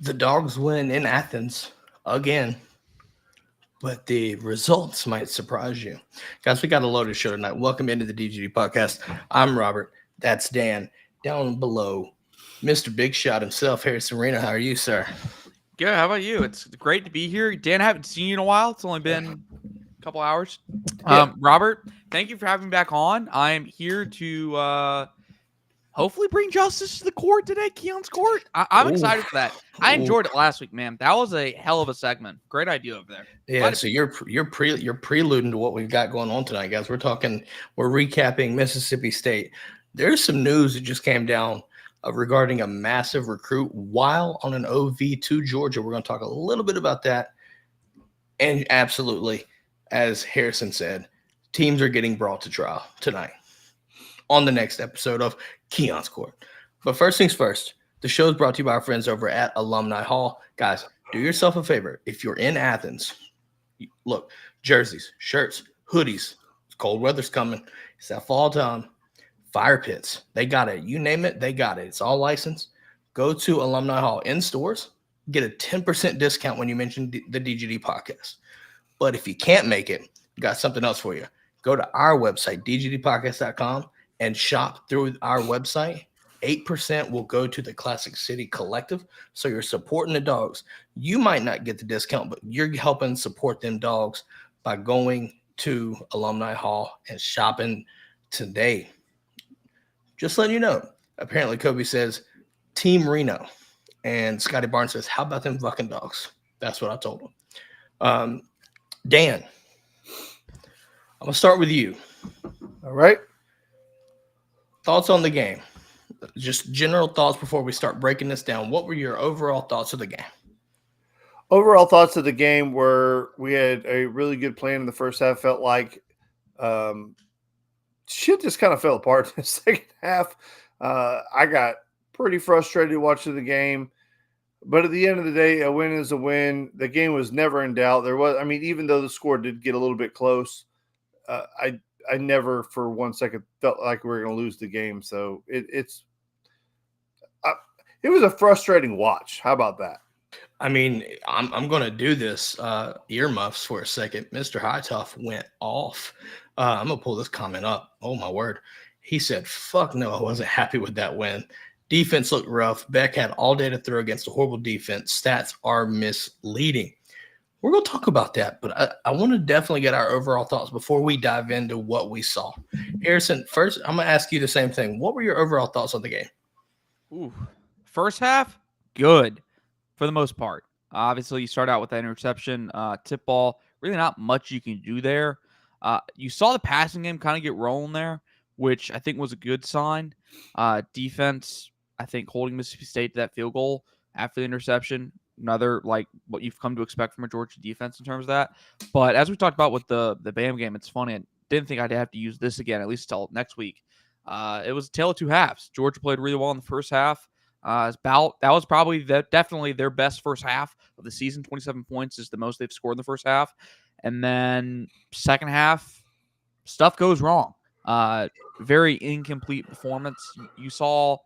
The Dogs win in Athens again, but the results might surprise you. Guys, we got a loaded show tonight. Welcome into the DGD Podcast. I'm Robert. That's Dan. Down below, Mr. Big Shot himself, Harris Arena. How are you, sir? Good. How about you? It's great to be here. Dan, I haven't seen you in a while. It's only been a couple hours. Yeah. Robert, thank you for having me back on. I am here to hopefully bring justice to the court today, Keon's court. I'm Ooh. excited for that. I enjoyed it last week, man. That was a hell of a segment. Great idea over there. Yeah, so you're preluding to what we've got going on tonight, guys. We're recapping Mississippi State. There's some news that just came down regarding a massive recruit while on an OV to Georgia. We're going to talk a little bit about that. And absolutely, as Harrison said, teams are getting brought to trial tonight on the next episode of Keon's Court. But first things first, the show is brought to you by our friends over at Alumni Hall. Guys, do yourself a favor. If you're in Athens, look, jerseys, shirts, hoodies. Cold weather's coming. It's that fall time. Fire pits. They got it. You name it, they got it. It's all licensed. Go to Alumni Hall in stores. Get a 10% discount when you mention the DGD podcast. But if you can't make it, we got something else for you. Go to our website, dgdpodcast.com, and shop through our website. 8% will go to the Classic City Collective. So you're supporting the dogs. You might not get the discount, but you're helping support them dogs by going to Alumni Hall and shopping today. Just letting you know. Apparently, Kobe says, Team Reno. And Scotty Barnes says, how about them fucking dogs? That's what I told him. Dan, I'm going to start with you. All right. Thoughts on the game? Just general thoughts before we start breaking this down. What were your overall thoughts of the game? Overall thoughts of the game were we had a really good plan in the first half. Felt like shit just kind of fell apart in the second half. I got pretty frustrated watching the game. But at the end of the day, a win is a win. The game was never in doubt. Even though the score did get a little bit close, I never for 1 second felt like we were going to lose the game. So it was a frustrating watch. How about that? I mean, I'm going to do this earmuffs for a second. Mr. Hightough went off. I'm going to pull this comment up. Oh, my word. He said, fuck no, I wasn't happy with that win. Defense looked rough. Beck had all day to throw against a horrible defense. Stats are misleading. We're going to talk about that, but I want to definitely get our overall thoughts before we dive into what we saw. Harrison, first, I'm going to ask you the same thing. What were your overall thoughts on the game? Ooh. First half, good for the most part. Obviously, you start out with that interception, tip ball. Really not much you can do there. You saw the passing game kind of get rolling there, which I think was a good sign. Defense, I think, holding Mississippi State to that field goal after the interception. Another, like, what you've come to expect from a Georgia defense in terms of that. But as we talked about with the BAM game, it's funny. I didn't think I'd have to use this again, at least till next week. It was a tale of two halves. Georgia played really well in the first half. That was probably definitely their best first half of the season. 27 points is the most they've scored in the first half. And then second half, stuff goes wrong. Very incomplete performance. You saw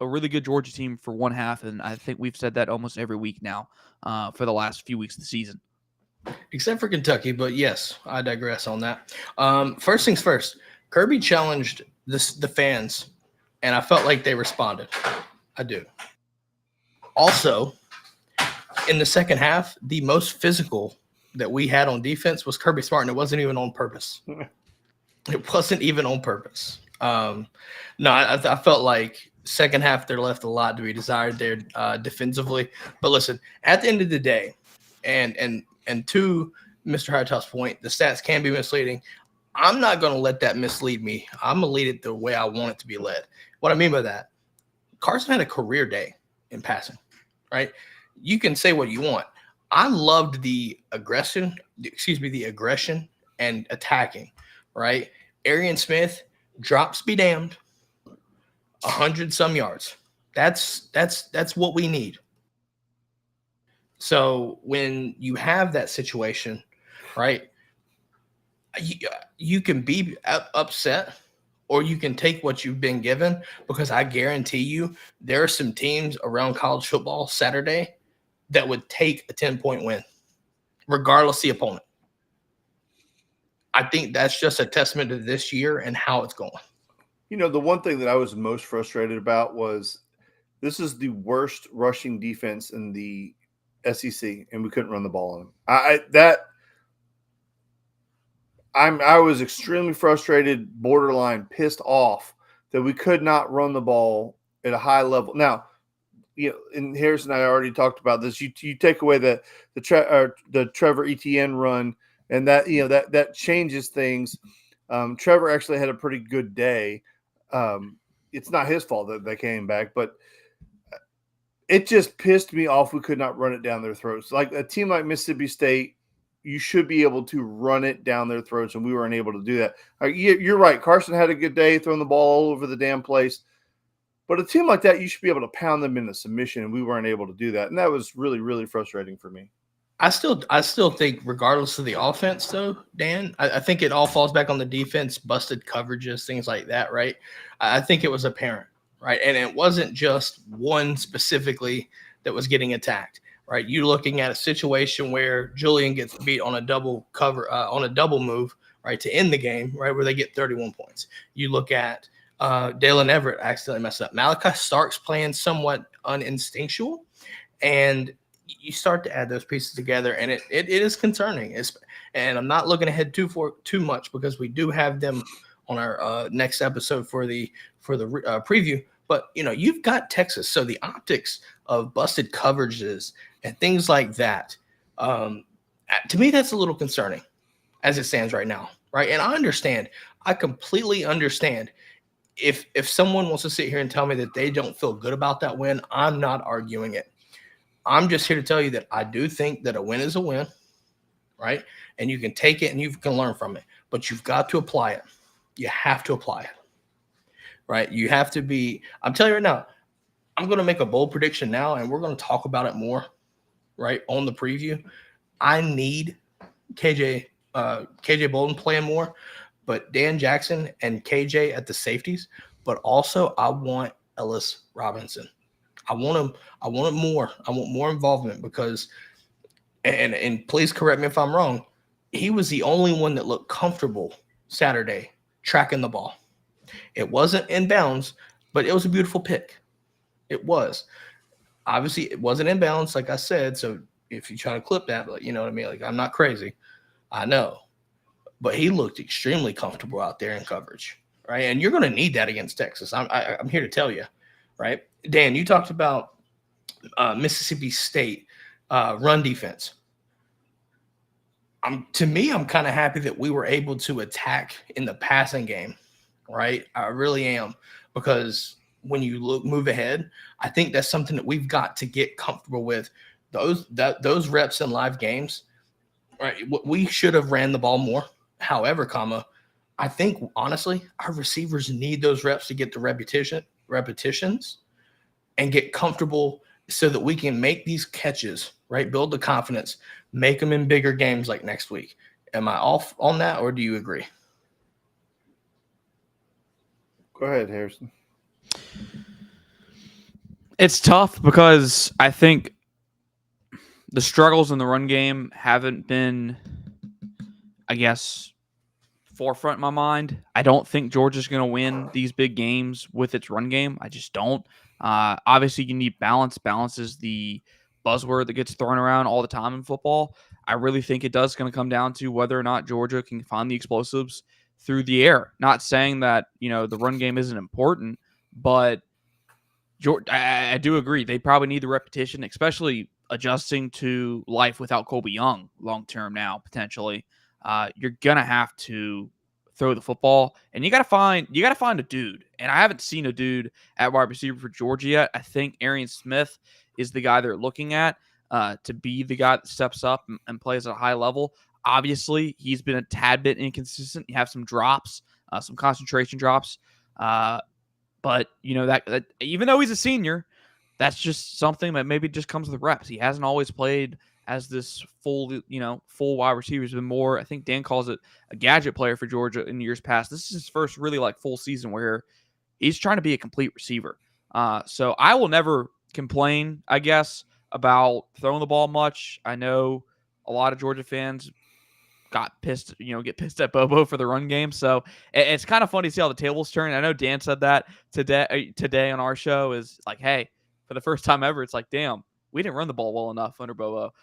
a really good Georgia team for one half, and I think we've said that almost every week now for the last few weeks of the season. Except for Kentucky, but yes, I digress on that. First things first, Kirby challenged the fans, and I felt like they responded. I do. Also, in the second half, the most physical that we had on defense was Kirby Smart, and it wasn't even on purpose. It wasn't even on purpose. I felt like second half there left a lot to be desired there defensively. But listen, at the end of the day, and to Mr. Hightop's point, the stats can be misleading. I'm not going to let that mislead me. I'm going to lead it the way I want it to be led. What I mean by that, Carson had a career day in passing, right? You can say what you want. I loved the aggression and attacking, right? Arian Smith, drops be damned, 100 some yards. That's what we need. So when you have that situation, right, you can be upset, or you can take what you've been given, because I guarantee you there are some teams around college football Saturday that would take a 10-point win, regardless of the opponent. I think that's just a testament to this year and how it's going. The one thing that I was most frustrated about was this is the worst rushing defense in the SEC, and we couldn't run the ball on them. I was extremely frustrated, borderline pissed off that we could not run the ball at a high level. Now, and Harrison and I already talked about this. You take away the Trevor Etienne run, and that changes things. Trevor actually had a pretty good day. It's not his fault that they came back, but it just pissed me off. We could not run it down their throats. Like a team like Mississippi State, you should be able to run it down their throats, and we weren't able to do that. You're right. Carson had a good day throwing the ball all over the damn place. But a team like that, you should be able to pound them into submission, and we weren't able to do that. And that was really, really frustrating for me. I still think, regardless of the offense, though, Dan, I think it all falls back on the defense, busted coverages, things like that, right? I think it was apparent, right? And it wasn't just one specifically that was getting attacked, right? You're looking at a situation where Julian gets beat on a double move, right, to end the game, right, where they get 31 points. You look at Dalen Everett accidentally messed up. Malachi Stark's playing somewhat uninstinctual, and you start to add those pieces together, and it is concerning. And I'm not looking ahead too much because we do have them on our next episode for the preview. But you've got Texas, so the optics of busted coverages and things like that, to me, that's a little concerning as it stands right now, right? And I completely understand. If someone wants to sit here and tell me that they don't feel good about that win, I'm not arguing it. I'm just here to tell you that I do think that a win is a win, right? And you can take it and you can learn from it, but you've got to apply it. You have to apply it, right? You have to be – I'm telling you right now, I'm going to make a bold prediction now, and we're going to talk about it more, right, on the preview. I need KJ Bolden playing more, but Dan Jackson and KJ at the safeties, but also I want Ellis Robinson. I want him more. I want more involvement because, and please correct me if I'm wrong, he was the only one that looked comfortable Saturday tracking the ball. It wasn't in bounds, but it was a beautiful pick. It was. Obviously, it wasn't in bounds, like I said. So if you try to clip that, but you know what I mean? Like, I'm not crazy. I know. But he looked extremely comfortable out there in coverage, right? And you're going to need that against Texas. I'm here to tell you, right? Dan, you talked about Mississippi State run defense. To me, I'm kind of happy that we were able to attack in the passing game, right? I really am, because when you move ahead, I think that's something that we've got to get comfortable with. Those reps in live games, right? We should have ran the ball more. However, I think honestly, our receivers need those reps to get the repetitions and get comfortable so that we can make these catches, right? Build the confidence, make them in bigger games like next week. Am I off on that, or do you agree? Go ahead, Harrison. It's tough because I think the struggles in the run game haven't been, I guess, forefront in my mind. I don't think Georgia's going to win these big games with its run game. I just don't. Obviously, you need balance. Balance is the buzzword that gets thrown around all the time in football. I really think it does going to come down to whether or not Georgia can find the explosives through the air. Not saying that, the run game isn't important, but I do agree. They probably need the repetition, especially adjusting to life without Colby Young long-term now, potentially. You're going to have to throw the football, and you got to find a dude. And I haven't seen a dude at wide receiver for Georgia yet. I think Arian Smith is the guy they're looking at to be the guy that steps up and plays at a high level. Obviously, he's been a tad bit inconsistent. You have some drops, some concentration drops. But, that even though he's a senior, that's just something that maybe just comes with reps. He hasn't always played as this full wide receiver. Has been more, I think Dan calls it a gadget player for Georgia in years past. This is his first really like full season where he's trying to be a complete receiver. So I will never complain, I guess, about throwing the ball much. I know a lot of Georgia fans get pissed at Bobo for the run game. So it's kind of funny to see how the tables turn. I know Dan said that today on our show is like, hey, for the first time ever, it's like, damn, we didn't run the ball well enough under Bobo.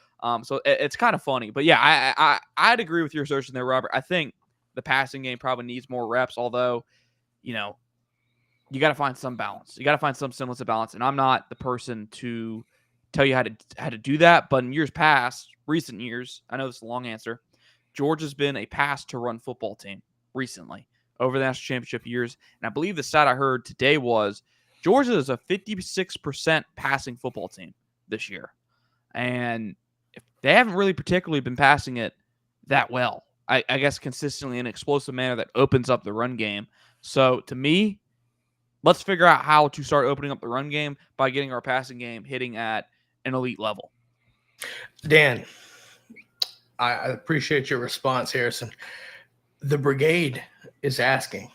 So it's kind of funny. But yeah, I'd agree with your assertion there, Robert. I think the passing game probably needs more reps, although, you got to find some balance. You got to find some semblance of balance. And I'm not the person to tell you how to do that. But in years past, recent years, I know this is a long answer, Georgia's been a pass to run football team recently over the national championship years. And I believe the stat I heard today was Georgia is a 56% passing football team this year. And if they haven't really particularly been passing it that well, I guess consistently in an explosive manner that opens up the run game. So to me, let's figure out how to start opening up the run game by getting our passing game hitting at an elite level. Dan, I appreciate your response, Harrison. The brigade is asking,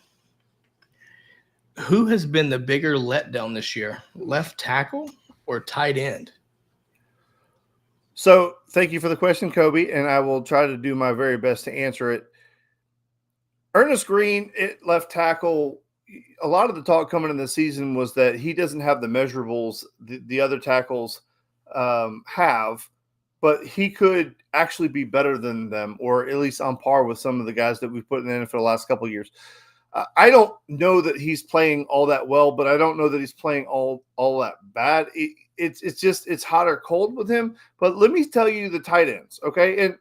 who has been the bigger letdown this year, left tackle or tight end? So thank you for the question, Kobe, and I will try to do my very best to answer it. Ernest Green, left tackle, a lot of the talk coming in the season was that he doesn't have the measurables the other tackles have, but he could actually be better than them, or at least on par with some of the guys that we've put in the NFL the last couple of years. I don't know that he's playing all that well, but I don't know that he's playing all that bad. It's hot or cold with him. But let me tell you the tight ends, okay? And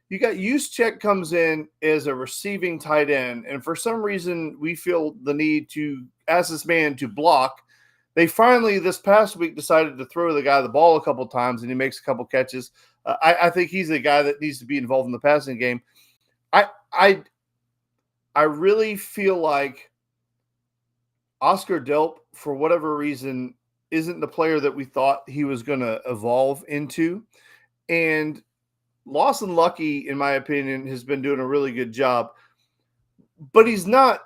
you got Juszczyk comes in as a receiving tight end, and for some reason we feel the need to ask this man to block. They finally this past week decided to throw the guy the ball a couple times, and he makes a couple catches. I think he's the guy that needs to be involved in the passing game. I really feel like Oscar Delp, for whatever reason, isn't the player that we thought he was going to evolve into. And Lawson Lucky, in my opinion, has been doing a really good job. But he's not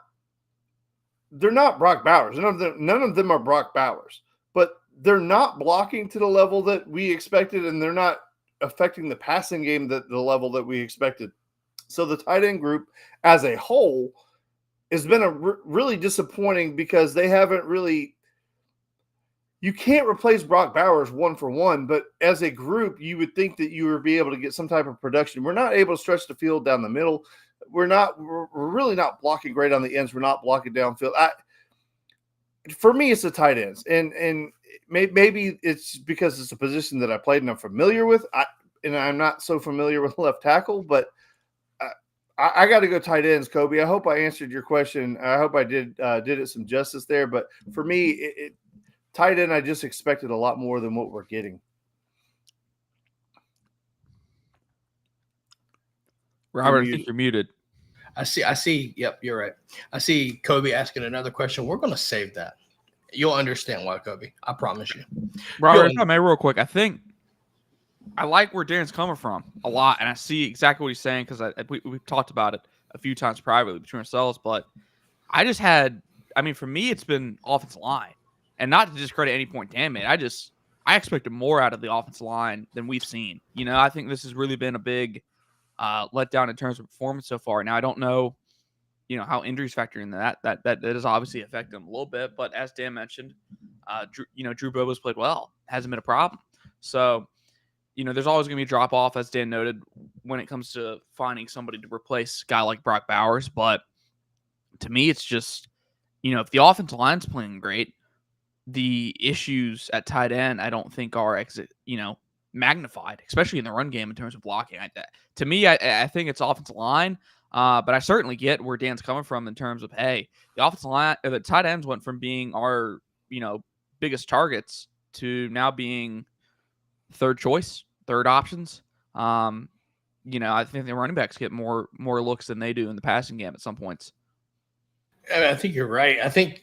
– they're not Brock Bowers. None of them are Brock Bowers. But they're not blocking to the level that we expected, and they're not affecting the passing game the level that we expected. So the tight end group as a whole has been really disappointing because they haven't really – you can't replace Brock Bowers one for one, but as a group, you would think that you would be able to get some type of production. We're not able to stretch the field down the middle. We're really not blocking great on the ends. We're not blocking downfield. For me, it's the tight ends. And maybe it's because it's a position that I played and I'm familiar with. And I'm not so familiar with left tackle, but I got to go tight ends, Kobe. I hope I answered your question. I hope I did it some justice there. But for me, tight end, I just expected a lot more than what we're getting. Robert, I think you're muted. I see. Yep, you're right. I see Kobe asking another question. We're going to save that. You'll understand why, Kobe. I promise you. Robert, if I may, real quick, I think I like where Darren's coming from a lot, and I see exactly what he's saying because we've talked about it a few times privately between ourselves. But for me, it's been offensive line, and not to discredit any point Dan made. I expected more out of the offensive line than we've seen. I think this has really been a big letdown in terms of performance so far. Now I don't know, how injuries factor in that is obviously affecting them a little bit. But as Dan mentioned, Drew Bobo's played well, hasn't been a problem. So. There's always going to be a drop off, as Dan noted, when it comes to finding somebody to replace a guy like Brock Bowers. But to me, it's just, if the offensive line's playing great, the issues at tight end, I don't think are, magnified, especially in the run game in terms of blocking. To me, I think it's offensive line, but I certainly get where Dan's coming from in terms of, hey, the offensive line, the tight ends went from being our, biggest targets to now being third choice. Third options. I think the running backs get more looks than they do in the passing game at some points. I think you're right. I think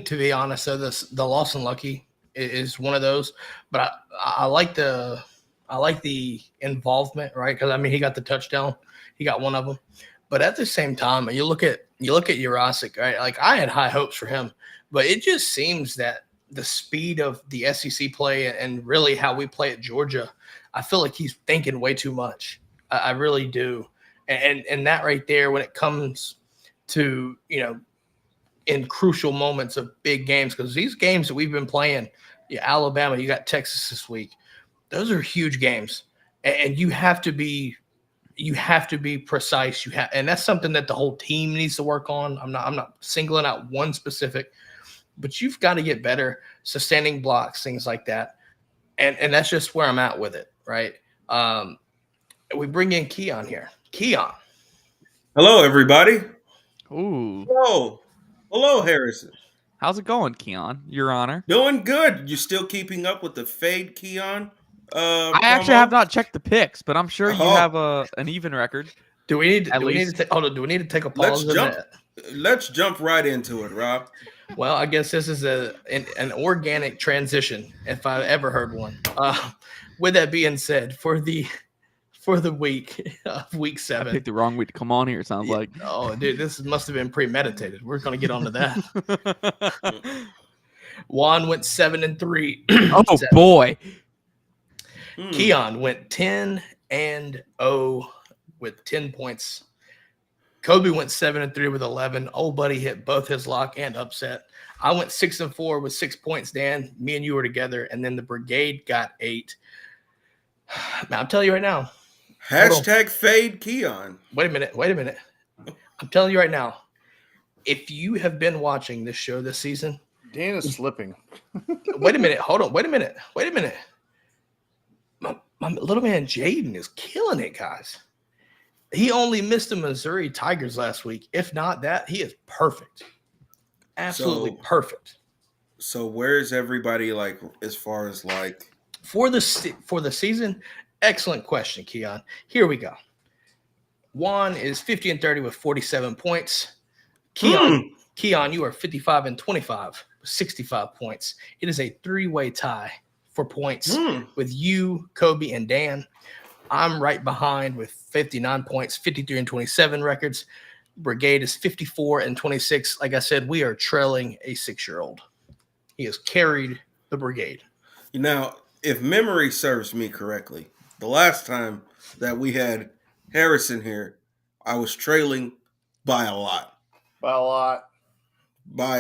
to be honest, though, the Lawson Lucky is one of those. But I like the I like the involvement, right? Because I mean, he got the touchdown, he got one of them. But at the same time, you look at Jurasic, right? Like I had high hopes for him, but it just seems that the speed of the SEC play and really how we play at Georgia, I feel like he's thinking way too much. I really do, and that right there, when it comes to in crucial moments of big games, because these games that we've been playing, Alabama, you got Texas this week. Those are huge games, and you have to be precise. And that's something that the whole team needs to work on. I'm not singling out one specific, but you've got to get better sustaining blocks, things like that. And that's just where I'm at with it, right? We bring in Keon here. Keon. Hello, everybody. Ooh. Hello, Harrison. How's it going, Keon? Your Honor. Doing good. You still keeping up with the Fade Keon? I actually have not checked the picks, but I'm sure you have an even record. Do we need to take a pause? Let's jump right into it, Rob. Well, I guess this is an organic transition, if I ever heard one. With that being said, for the week 7, I picked the wrong week to come on here. It sounds like. Oh, dude, this must have been premeditated. We're gonna get onto that. Juan went 7-3. Oh boy. Keon went 10-0 with 10 points. Kobe went 7-3 with 11. Old buddy hit both his lock and upset. I went 6-4 with 6 points, Dan. Me and you were together, and then the Brigade got 8. Now, I'm telling you right now. Hashtag Fade Keon. Wait a minute. I'm telling you right now. If you have been watching this show this season. Dan is slipping. Wait a minute. Hold on. Wait a minute. My little man Jaden is killing it, guys. He only missed the Missouri Tigers last week. If not that, he is perfect. Absolutely perfect. So where's everybody as far as for the season? Excellent question, Keon. Here we go. Juan is 50-30 with 47 points. Keon, you are 55-25 with 65 points. It is a 3-way tie for points with you, Kobe, and Dan. I'm right behind with 59 points, 53-27 records. Brigade is 54-26. Like I said, we are trailing a 6-year-old. He has carried the Brigade. Now, if memory serves me correctly, the last time that we had Harrison here, I was trailing by a lot. By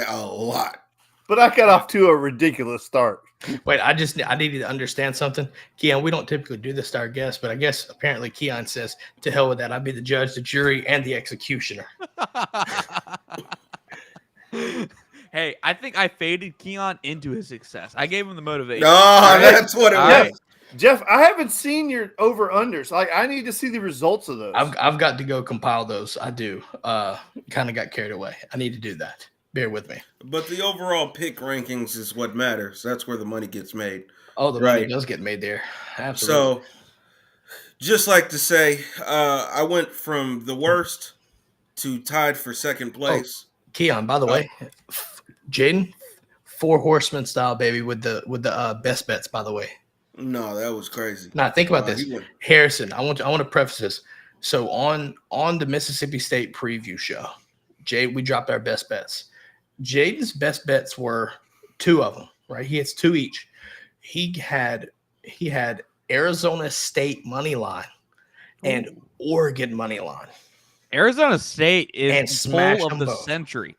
a lot. But I got off to a ridiculous start. Wait, I needed to understand something. Keon, we don't typically do this to our guests, but I guess apparently Keon says, to hell with that. I'll be the judge, the jury, and the executioner. Hey, I think I faded Keon into his success. I gave him the motivation. Oh, that's what it was. Jeff, I haven't seen your over-unders. I need to see the results of those. I've got to go compile those. I do. Kind of got carried away. I need to do that. Bear with me. But the overall pick rankings is what matters. That's where the money gets made. Oh, the money does get made there. Absolutely. So, just like to say, I went from the worst to tied for second place. Keon, by the way, Jaden, 4 horsemen style, baby, with the best bets, by the way. No, that was crazy. Now, think about this. Harrison, I want to preface this. So, on the Mississippi State preview show, we dropped our best bets. Jaden's best bets were 2 of them, right? He has 2 each. He had Arizona State money line and Oregon money line. Arizona State is full of the century.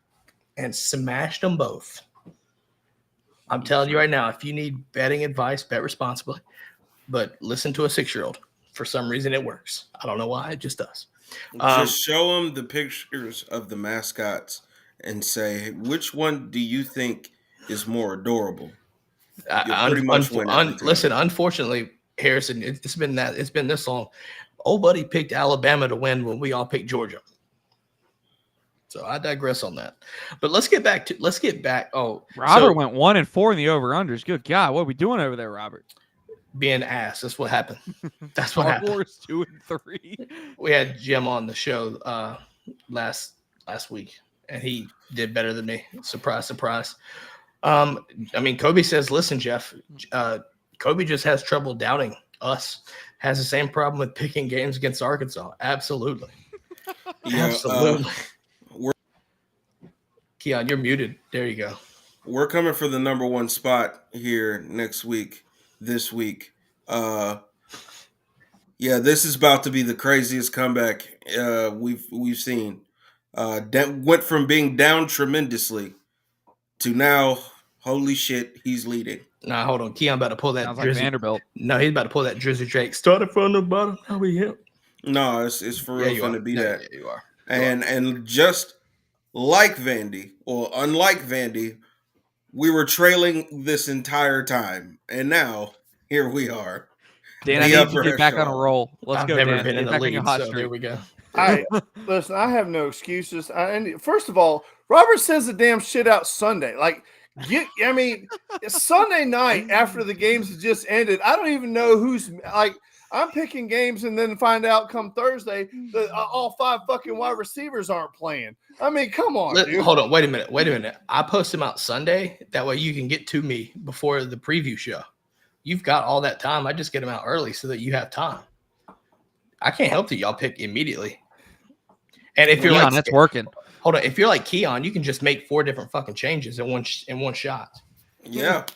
And smashed them both. I'm telling you right now, if you need betting advice, bet responsibly. But listen to a 6-year-old. For some reason, it works. I don't know why. It just does. Just show them the pictures of the mascots and say, which one do you think is more adorable? Listen, unfortunately, Harrison, it's been this long. Old buddy picked Alabama to win when we all picked Georgia. So I digress on that. But let's get back. Oh, Robert went 1-4 in the over-unders. Good God, what are we doing over there, Robert? Being ass. That's what happened. That's what happened. Wars 2-3. We had Jim on the show last week, and he did better than me. Surprise, surprise. I mean, Kobe says, listen, Jeff, Kobe just has trouble doubting us has the same problem with picking games against Arkansas. Absolutely. Yeah, Absolutely. Keon, you're muted. There you go. We're coming for the number one spot here this week. Yeah, this is about to be the craziest comeback we've seen. Went from being down tremendously to now, holy shit, he's leading. Nah, hold on. Keon about to pull that. Sounds like Vanderbilt. No, he's about to pull that Drizzy Drake. Started from the bottom. Now we hit. No, it's for real fun to be that. Yeah, you are. And just like Vandy, or unlike Vandy, we were trailing this entire time, and now here we are. Dan, I need you to get back on a roll. Let's go, never Dan. been in Get the back on league, your hot so streak. there we go. Listen, I have no excuses. And first of all, Robert says the damn shit out Sunday. Like, it's Sunday night after the games have just ended. I don't even know who's like. I'm picking games and then find out come Thursday that all 5 fucking wide receivers aren't playing. I mean, come on, dude. Hold on. Wait a minute. I post them out Sunday. That way you can get to me before the preview show. You've got all that time. I just get them out early so that you have time. I can't help that y'all pick immediately. And if you're Keon, like, that's working. Hold on. If you're like Keon, you can just make 4 different fucking changes in one shot. Yeah,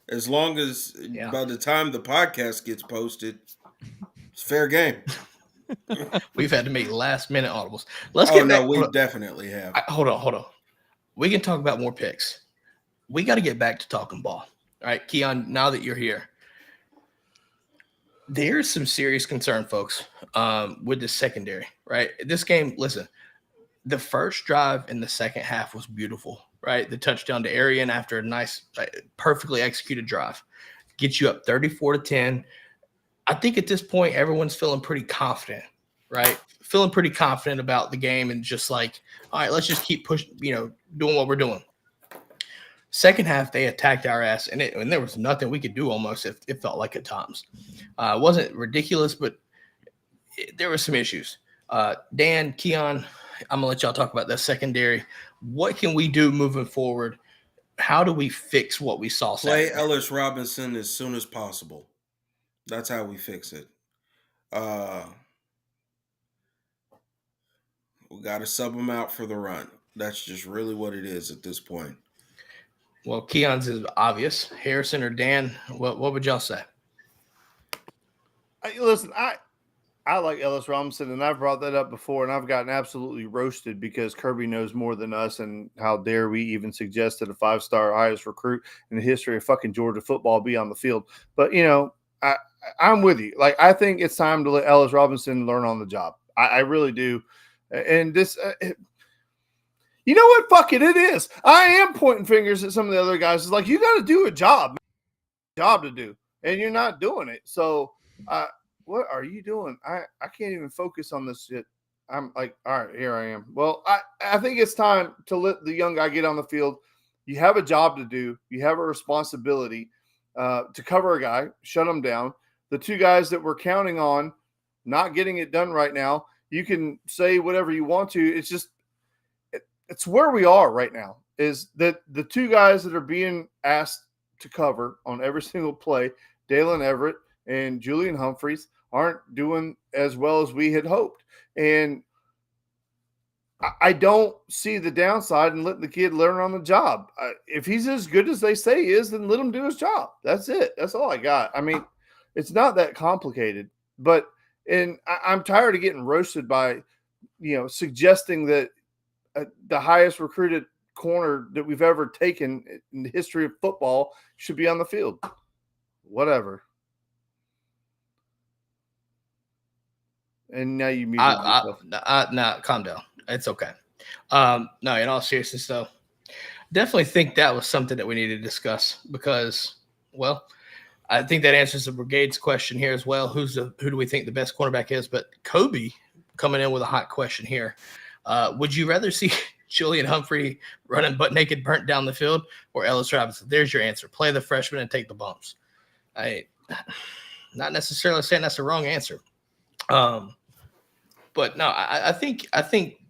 as long as by the time the podcast gets posted, it's fair game. We've had to make last minute audibles. We definitely have. Hold on. We can talk about more picks. We got to get back to talking ball. All right, Keon, now that you're here, there's some serious concern, folks, with the secondary, right? This game, listen, the first drive in the second half was beautiful, right? The touchdown to Arian after a nice, perfectly executed drive gets you up 34-10. I think at this point, everyone's feeling pretty confident, right? Feeling pretty confident about the game and just like, all right, let's just keep pushing, doing what we're doing. Second half, they attacked our ass, and there was nothing we could do almost, it felt like at times. It wasn't ridiculous, but there were some issues. Dan, Keon, I'm going to let y'all talk about the secondary. What can we do moving forward? How do we fix what we saw Saturday? Play Ellis Robinson as soon as possible. That's how we fix it. We got to sub him out for the run. That's just really what it is at this point. Well, Keon's is obvious. Harrison or Dan, what would y'all say? Listen, I like Ellis Robinson, and I've brought that up before, and I've gotten absolutely roasted because Kirby knows more than us, and how dare we even suggest that a 5-star highest recruit in the history of fucking Georgia football be on the field. But, I'm with you. Like, I think it's time to let Ellis Robinson learn on the job. I really do. And this you know what? Fuck it. It is. I am pointing fingers at some of the other guys. It's like, you got to do a job to do, and you're not doing it. So, what are you doing? I can't even focus on this shit. I'm like, all right, here I am. Well, I think it's time to let the young guy get on the field. You have a job to do. You have a responsibility to cover a guy, shut him down. The 2 guys that we're counting on not getting it done right now, you can say whatever you want to. It's just, it's where we are right now, is that the 2 guys that are being asked to cover on every single play, Dalen Everett and Julian Humphreys, aren't doing as well as we had hoped. And I don't see the downside in letting the kid learn on the job. If he's as good as they say he is, then let him do his job. That's it. That's all I got. I mean, it's not that complicated, but I'm tired of getting roasted by, suggesting that the highest recruited corner that we've ever taken in the history of football should be on the field. Whatever. And now you muted yourself. No, calm down. It's okay. No, in all seriousness, though, definitely think that was something that we need to discuss because, well, I think that answers the Brigade's question here as well. Who do we think the best cornerback is? But Kobe coming in with a hot question here. Would you rather see Julian Humphrey running butt naked, burnt down the field, or Ellis Robinson? There's your answer. Play the freshman and take the bumps. Not necessarily saying that's the wrong answer. But no, I think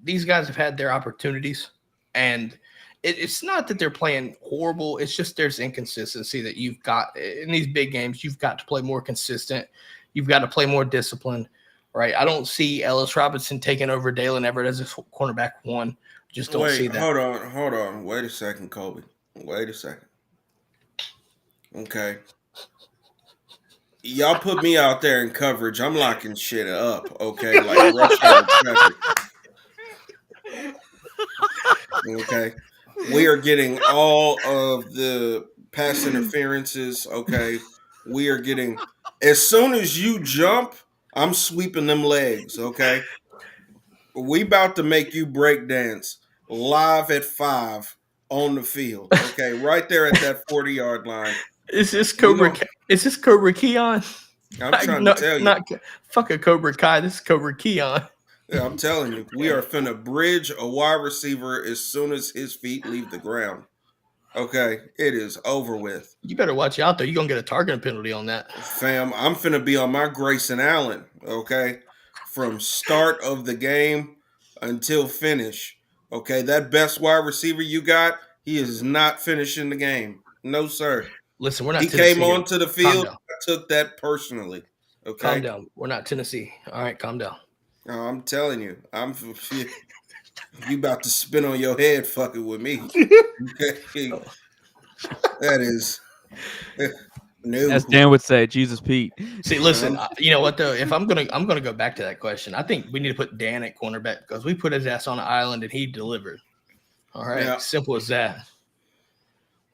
these guys have had their opportunities, and it's not that they're playing horrible. It's just there's inconsistency that you've got in these big games. You've got to play more consistent. You've got to play more disciplined, right? I don't see Ellis Robinson taking over Dalen Everett as a cornerback one. Just don't see that. Hold on. Wait a second, Kobe. Wait a second. Okay. Y'all put me out there in coverage. I'm locking shit up, okay? Like rush hour traffic. Okay. We are getting all of the pass interferences, okay? We are getting, as soon as you jump, I'm sweeping them legs, okay? We about to make you break dance live at 5 on the field, okay? Right there at that 40-yard line. Is this Cobra? Is this Cobra Keon? I'm trying to tell you. Not fuck a Cobra Kai. This is Cobra Keon. Yeah, I'm telling you, we are finna bridge a wide receiver as soon as his feet leave the ground. Okay, it is over with. You better watch out, though. You're going to get a targeting penalty on that. Fam, I'm finna be on my Grayson Allen, okay? From start of the game until finish. Okay, that best wide receiver you got, he is not finishing the game. No, sir. Listen, we're not He Tennessee came here. onto the field. I took that personally. Okay? Calm down. We're not Tennessee. All right, calm down. I'm telling you, you about to spin on your head fucking with me. Okay? That is no. As Dan would say, Jesus Pete. See, listen, you know what though? If I'm gonna go back to that question, I think we need to put Dan at cornerback because we put his ass on an island and he delivered. All right, Yeah. simple as that.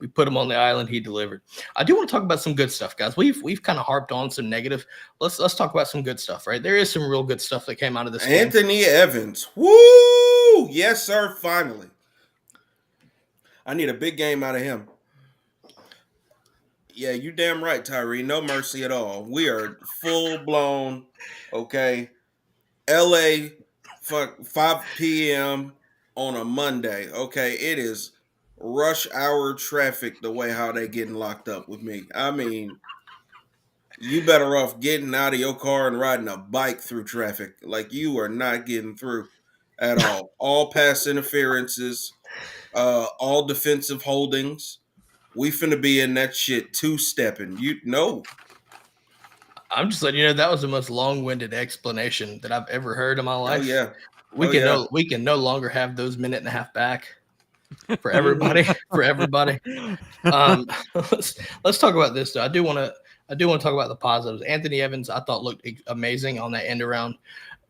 We put him on the island, he delivered. I do want to talk about some good stuff, guys. We've kind of harped on some negative. Let's talk about some good stuff, right? There is some real good stuff that came out of this game. Anthony Evans. Woo! Yes, sir, finally. I need a big game out of him. Yeah, you damn right, Tyree. No mercy at all. We are full blown, okay. LA, 5 p.m. on a Monday. Okay, it is rush hour traffic the way how they getting locked up with me. I mean, you better off getting out of your car and riding a bike through traffic. Like, you are not getting through at all. All pass interferences, all defensive holdings. We finna be in that shit two-stepping. You know. I'm just letting you know that was the most long-winded explanation that I've ever heard in my life. Oh, yeah. We can no longer have those minute and a half back for everybody. Let's talk about this though. I do want to talk about the positives. Anthony Evans, I thought looked amazing on that end around.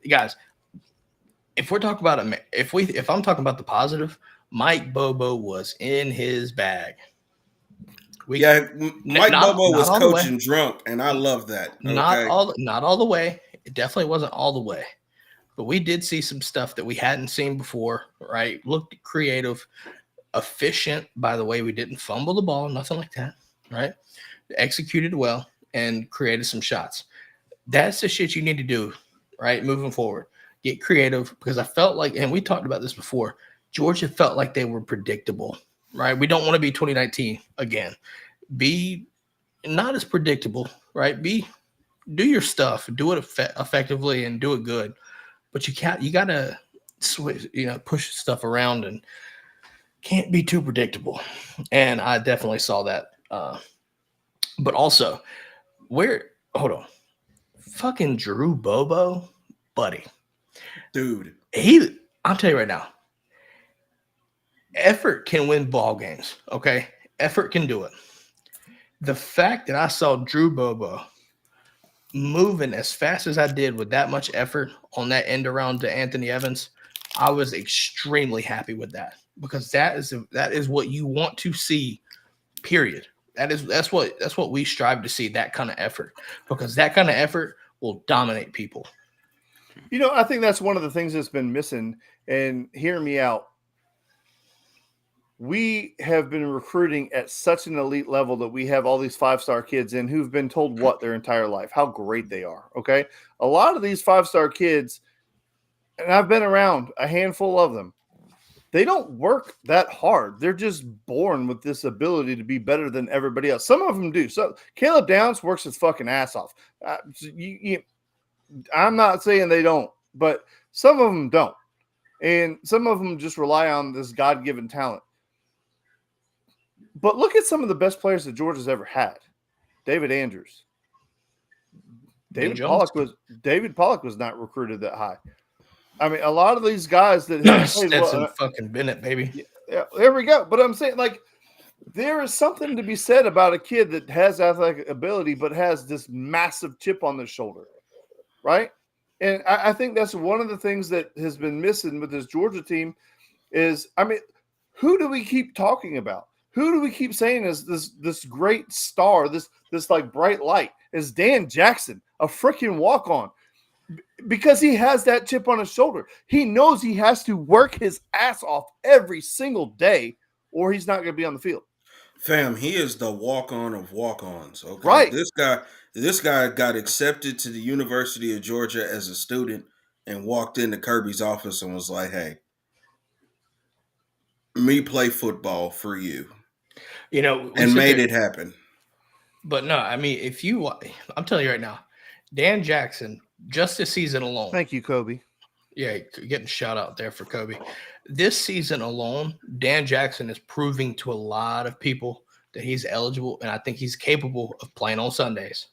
Guys, if we're talking about if I'm talking about the positive, Mike Bobo was in his bag. Mike Bobo was coaching drunk, and I love that. Okay? Not all the way. It definitely wasn't all the way. But we did see some stuff that we hadn't seen before, right? Looked creative, efficient. By the way, we didn't fumble the ball, nothing like that, right? Executed well and created some shots. That's the shit you need to do, right? Moving forward. Get creative because I felt like, and we talked about this before, Georgia felt like they were predictable, right? We don't want to be 2019 again. Be not as predictable, right? Do your stuff, do it effectively and do it good. But you gotta switch, push stuff around and can't be too predictable. And I definitely saw that. But also, hold on, fucking Drew Bobo, buddy, dude. I'll tell you right now, effort can win ball games. Okay, effort can do it. The fact that I saw Drew Bobo moving as fast as I did with that much effort on that end around to Anthony Evans, I was extremely happy with that because that is what you want to see, period. That's what we strive to see, that kind of effort, because that kind of effort will dominate people. I think that's one of the things that's been missing, and hear me out. We have been recruiting at such an elite level that we have all these 5-star kids in who've been told what their entire life, how great they are. Okay. A lot of these 5-star kids, and I've been around a handful of them, they don't work that hard. They're just born with this ability to be better than everybody else. Some of them do. So Caleb Downs works his fucking ass off. I'm not saying they don't, but some of them don't. And some of them just rely on this God-given talent. But look at some of the best players that Georgia's ever had. David Andrews, David Pollock was not recruited that high. I mean, a lot of these guys that have played Stetson fucking Bennett, baby. Yeah, there we go. But I'm saying, like, there is something to be said about a kid that has athletic ability but has this massive chip on their shoulder, right? And I think that's one of the things that has been missing with this Georgia team is, I mean, who do we keep talking about? Who do we keep saying is this great star, this like bright light? Is Dan Jackson, a freaking walk-on, because he has that chip on his shoulder. He knows he has to work his ass off every single day or he's not going to be on the field. Fam, he is the walk-on of walk-ons. Okay? Right. This guy got accepted to the University of Georgia as a student and walked into Kirby's office and was like, hey, me play football for you. You know, and made it happen. But no, I mean, I'm telling you right now, Dan Jackson, just this season alone. Thank you, Kobe. Yeah, getting a shout out there for Kobe. This season alone, Dan Jackson is proving to a lot of people that he's eligible, and I think he's capable of playing on Sundays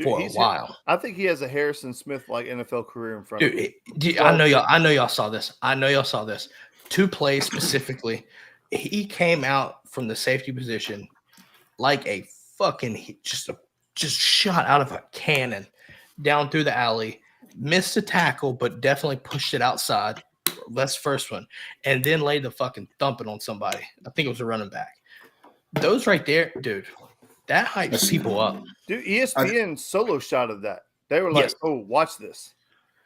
for a while. I think he has a Harrison Smith like NFL career in front of him. I know y'all saw this. To play specifically, he came out from the safety position like a fucking just shot out of a cannon down through the alley. Missed a tackle, but definitely pushed it outside. That's the first one. And then laid the fucking thumping on somebody. I think it was a running back. Those right there, dude, that hypes people up. Dude, ESPN solo shot of that. They were like, yes. Oh, watch this.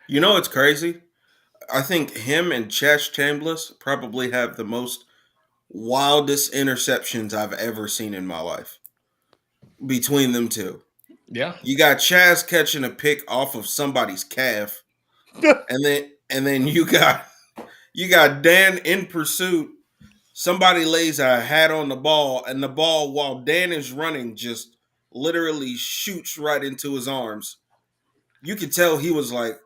You know what's crazy? I think him and Chas Chambliss probably have the most wildest interceptions I've ever seen in my life. Between them two. Yeah. You got Chaz catching a pick off of somebody's calf. and then you got Dan in pursuit. Somebody lays a hat on the ball, and the ball, while Dan is running, just literally shoots right into his arms. You could tell he was like,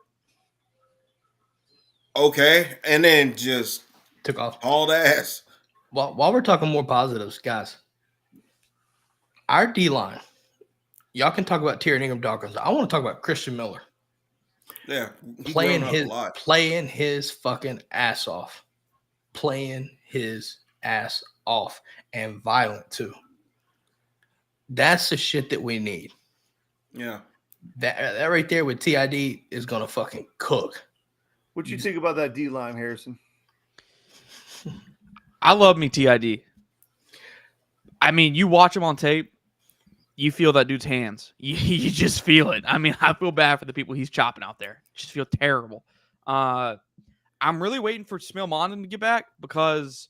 okay, and then just took off. Hauled ass. Well, while we're talking more positives, guys, our D-line, y'all can talk about Tyrion Ingram-Dawkins. I want to talk about Christian Miller. Yeah. Playing his fucking ass off. Playing his ass off. And violent, too. That's the shit that we need. Yeah. That right there with TID is going to fucking cook. What you think about that D-line, Harrison? I love me TID. I mean, you watch him on tape, you feel that dude's hands. You just feel it. I mean, I feel bad for the people he's chopping out there. Just feel terrible. I'm really waiting for Smil Mondon to get back because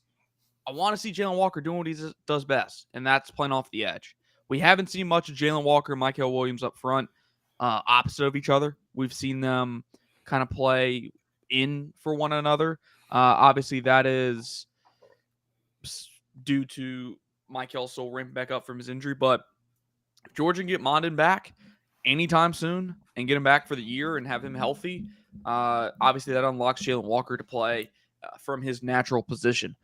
I want to see Jalen Walker doing what he does best, and that's playing off the edge. We haven't seen much of Jalen Walker and Mykel Williams up front, opposite of each other. We've seen them kind of play in for one another. Obviously, that is due to Mykel still ramping back up from his injury, but if Georgia can get Mondon back anytime soon and get him back for the year and have him healthy, obviously that unlocks Jalen Walker to play from his natural position,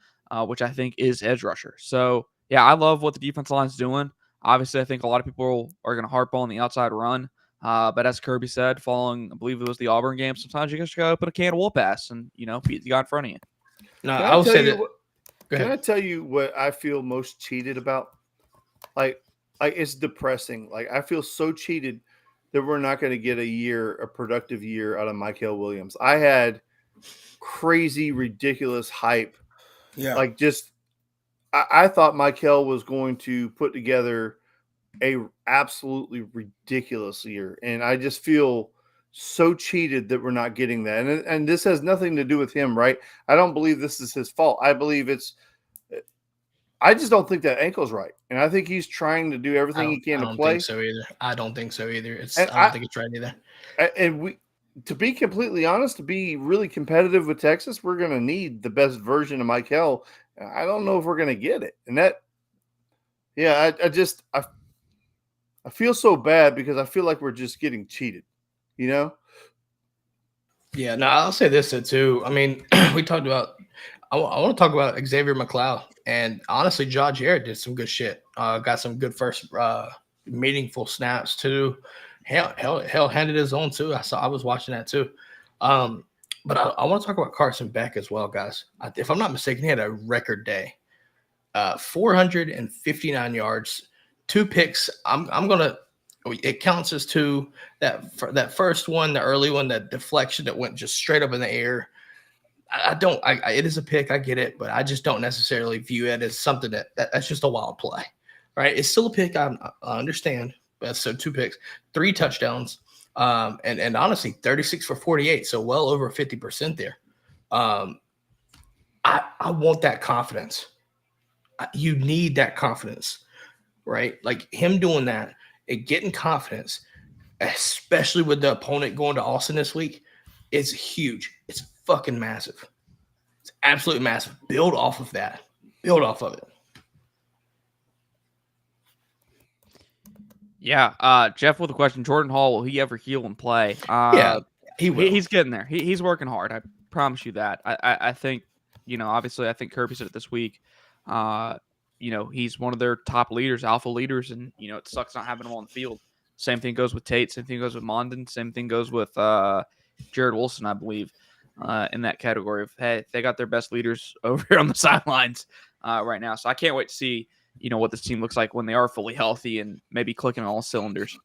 which I think is edge rusher. So, yeah, I love what the defense line's doing. Obviously, I think a lot of people are going to harp on the outside run. But as Kirby said, following, I believe it was the Auburn game, sometimes you just got to put a can of whoop ass and, beat the guy in front of you. No, I will say that. Can I tell you what I feel most cheated about? Like it's depressing. Like I feel so cheated that we're not going to get a productive year out of Mykel Williams. I had crazy, ridiculous hype. Yeah. Like I thought Mykel was going to put together a absolutely ridiculous year. And I just feel so cheated that we're not getting that. And this has nothing to do with him, right? I don't believe this is his fault. I believe I just don't think that ankle's right. And I think he's trying to do everything he can to play. I don't think so either. I don't think it's right either. And to be completely honest, to be really competitive with Texas, we're going to need the best version of Mykel. I don't know if we're going to get it. And I feel so bad because I feel like we're just getting cheated, Yeah, no, I'll say this too. I mean, we talked about I want to talk about Xavier McLeod. And honestly, Josh Jarrett did some good shit. Got some good first meaningful snaps too. Hell handed his own too. I was watching that too. But I want to talk about Carson Beck as well, guys. If I'm not mistaken, he had a record day. 459 yards, 2 picks. It counts as 2. That first one, the early one, that deflection that went just straight up in the air. It is a pick. I get it, but I just don't necessarily view it as something that's just a wild play, right? It's still a pick. I understand, but so 2 picks, 3 touchdowns, and honestly, 36 for 48, so well over 50% there. I want that confidence. You need that confidence, right? Like him doing that and getting confidence, especially with the opponent going to Austin this week, is huge. It's fucking massive. It's absolutely massive. Build off of that. Build off of it. Yeah. Jeff with a question. Jordan Hall, will he ever heal and play? Yeah, he will. He's getting there. He's working hard. I promise you that. I think, obviously I think Kirby said it this week. He's one of their top leaders, alpha leaders, and, it sucks not having him on the field. Same thing goes with Tate. Same thing goes with Mondon. Same thing goes with Jared Wilson, I believe, in that category of, hey, they got their best leaders over here on the sidelines right now. So I can't wait to see, what this team looks like when they are fully healthy and maybe clicking on all cylinders.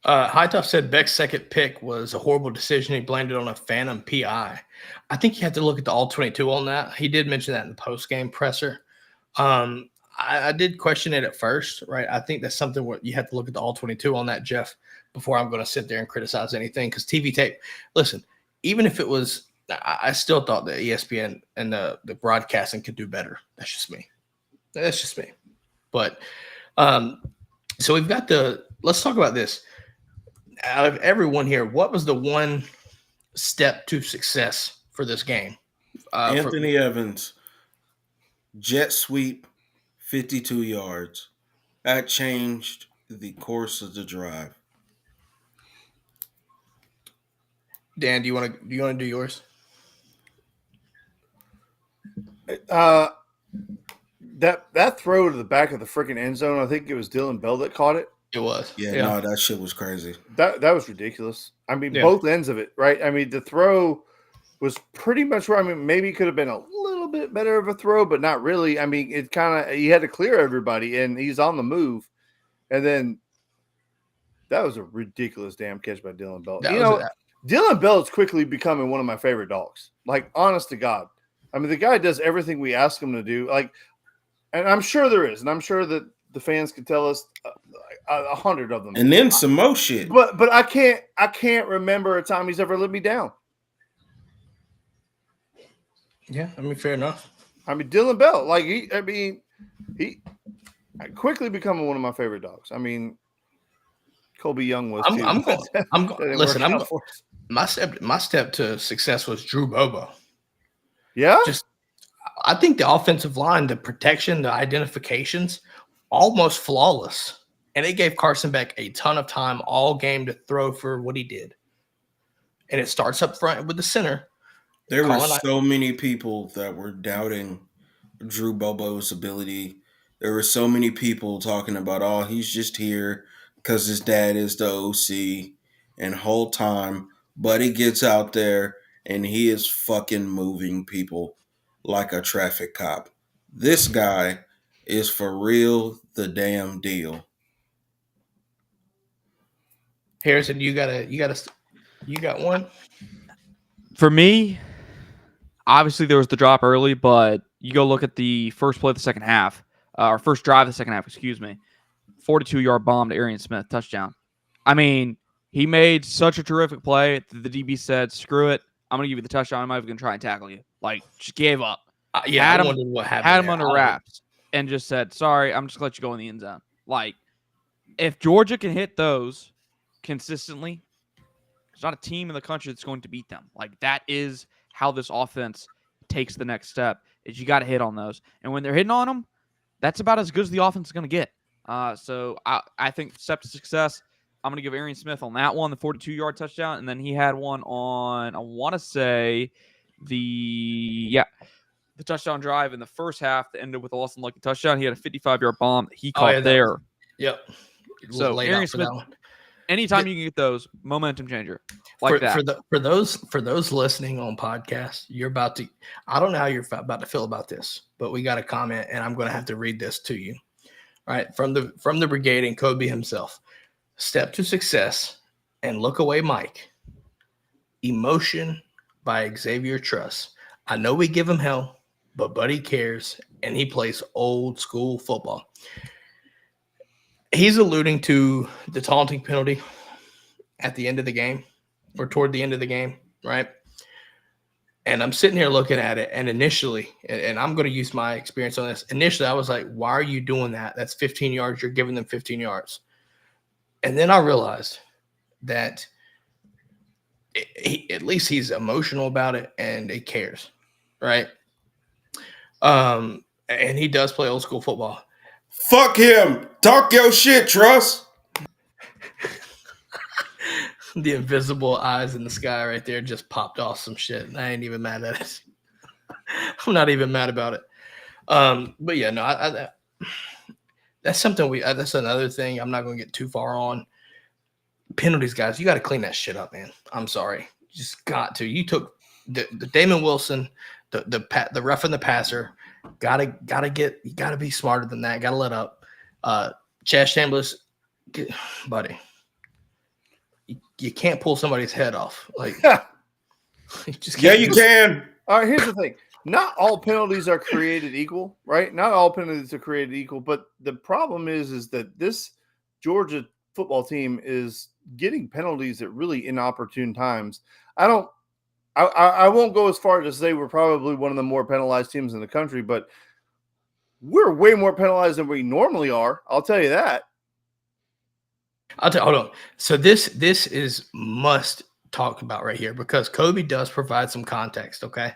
Hightoff said Beck's second pick was a horrible decision. He blamed it on a phantom PI. I think you have to look at the all-22 on that. He did mention that in the post-game presser. I did question it at first, right? I think that's something where you have to look at the all-22 on that, Jeff, before I'm going to sit there and criticize anything. Because TV tape, listen, even if it was, I still thought that ESPN and the broadcasting could do better. That's just me. But so we've got let's talk about this. Out of everyone here, what was the one step to success for this game? Anthony Evans, jet sweep, 52 yards. That changed the course of the drive. Dan, do you want to do yours? That throw to the back of the freaking end zone, I think it was Dylan Bell that caught it. It was. Yeah, no, that shit was crazy. That was ridiculous. I mean, both ends of it, right? I mean, the throw was pretty much where, maybe it could have been a little bit better of a throw, but not really. I mean, it kind of, he had to clear everybody, and he's on the move. And then that was a ridiculous damn catch by Dylan Bell. Dylan Bell is quickly becoming one of my favorite dogs. Like, honest to God. I mean, the guy does everything we ask him to do. Like, and I'm sure there is, and I'm sure that the fans could tell us 100 of them. And then some more shit. But I can't remember a time he's ever let me down. Yeah, fair enough. Dylan Bell, he quickly becoming one of my favorite dogs. Colby Young was too. My step to success was Drew Bobo. Yeah. I think the offensive line, the protection, the identifications, almost flawless. And it gave Carson Beck a ton of time all game to throw for what he did. And it starts up front with the center. There were so many people that were doubting Drew Bobo's ability. There were so many people talking about, oh, he's just here because his dad is the OC. And whole time, Buddy gets out there and he is fucking moving people like a traffic cop. This guy is for real the damn deal. Harrison, you got one? For me, obviously there was the drop early, but you go look at the first play of the second half, or first drive of the second half, 42-yard bomb to Arian Smith, touchdown. He made such a terrific play that the DB said, screw it, I'm going to give you the touchdown. I'm not even going to try and tackle you. Just gave up. I wondered what happened. Had him under wraps and just said, sorry, I'm just going to let you go in the end zone. If Georgia can hit those consistently, there's not a team in the country that's going to beat them. That is how this offense takes the next step, is you got to hit on those. And when they're hitting on them, that's about as good as the offense is going to get. So I think step to success, I'm going to give Arian Smith on that one, the 42-yard touchdown. And then he had one on, I want to say, the touchdown drive in the first half that ended with a Lawson Lucky touchdown. He had a 55-yard bomb that he caught there. Yep. So Arian Smith, Anytime you can get those, momentum changer like that. For those listening on podcast, you're about to. I don't know how you're about to feel about this, but we got a comment, and I'm going to have to read this to you. All right, from the brigade and Kobe himself. Step to success and look away, Mike. Emotion by Xavier Truss. I know we give him hell, but Buddy cares, and he plays old school football. He's alluding to the taunting penalty at the end of the game or toward the end of the game, right? And I'm sitting here looking at it, and initially, and I'm going to use my experience on this. Initially, I was like, why are you doing that? That's 15 yards. You're giving them 15 yards. And then I realized that at least he's emotional about it and he cares, right? And he does play old school football. Fuck him. Talk your shit, Truss. The invisible eyes in the sky right there just popped off some shit. I ain't even mad at it. I'm not even mad about it. But yeah, no, that's something that's another thing I'm not going to get too far on. Penalties, guys, you got to clean that shit up, man. I'm sorry. You just got to. You took the Damon Wilson, the rough and the passer. Gotta be smarter than that. Gotta let up. Chaz Chambliss, buddy. You can't pull somebody's head off. Like, you just can't. Yeah, you can. All right, here's the thing. Not all penalties are created equal, right? Not all penalties are created equal, but the problem is that this Georgia football team is getting penalties at really inopportune times. I won't go as far as to say we're probably one of the more penalized teams in the country, but we're way more penalized than we normally are. I'll tell you that. Hold on. So this is must talk about right here because Kobe does provide some context. Okay,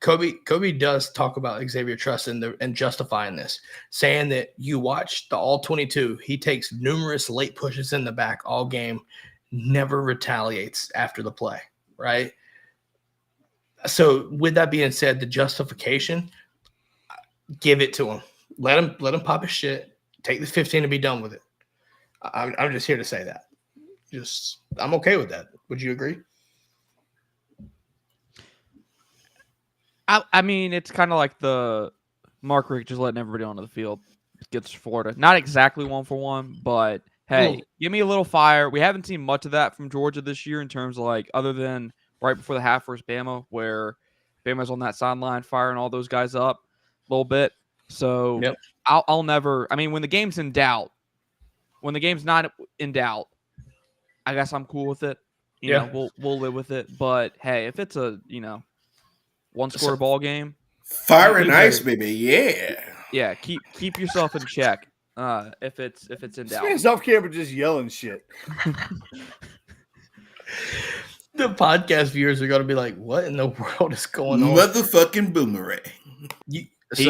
Kobe does talk about Xavier Truss and justifying this, saying that you watch the all 22. He takes numerous late pushes in the back all game, never retaliates after the play. Right. So with that being said, the justification, give it to him. Let him pop his shit. Take the 15 and be done with it. I'm just here to say that. I'm okay with that. Would you agree? I mean, it's kind of like the Mark Richt just letting everybody onto the field against Florida. Not exactly 1-for-1, but hey, give me a little fire. We haven't seen much of that from Georgia this year in terms of like other than right before the half versus Bama, where Bama's on that sideline firing all those guys up a little bit. So yep. I'll never. I mean, when the game's in doubt. When the game's not in doubt, I guess I'm cool with it. You know, we'll live with it. But hey, if it's a one-score ball game, fire and ice, baby, yeah. Keep yourself in check. If it's in doubt. This off camera just yelling shit. The podcast viewers are going to be like, "What in the world is going on?" Motherfucking boomerang. He's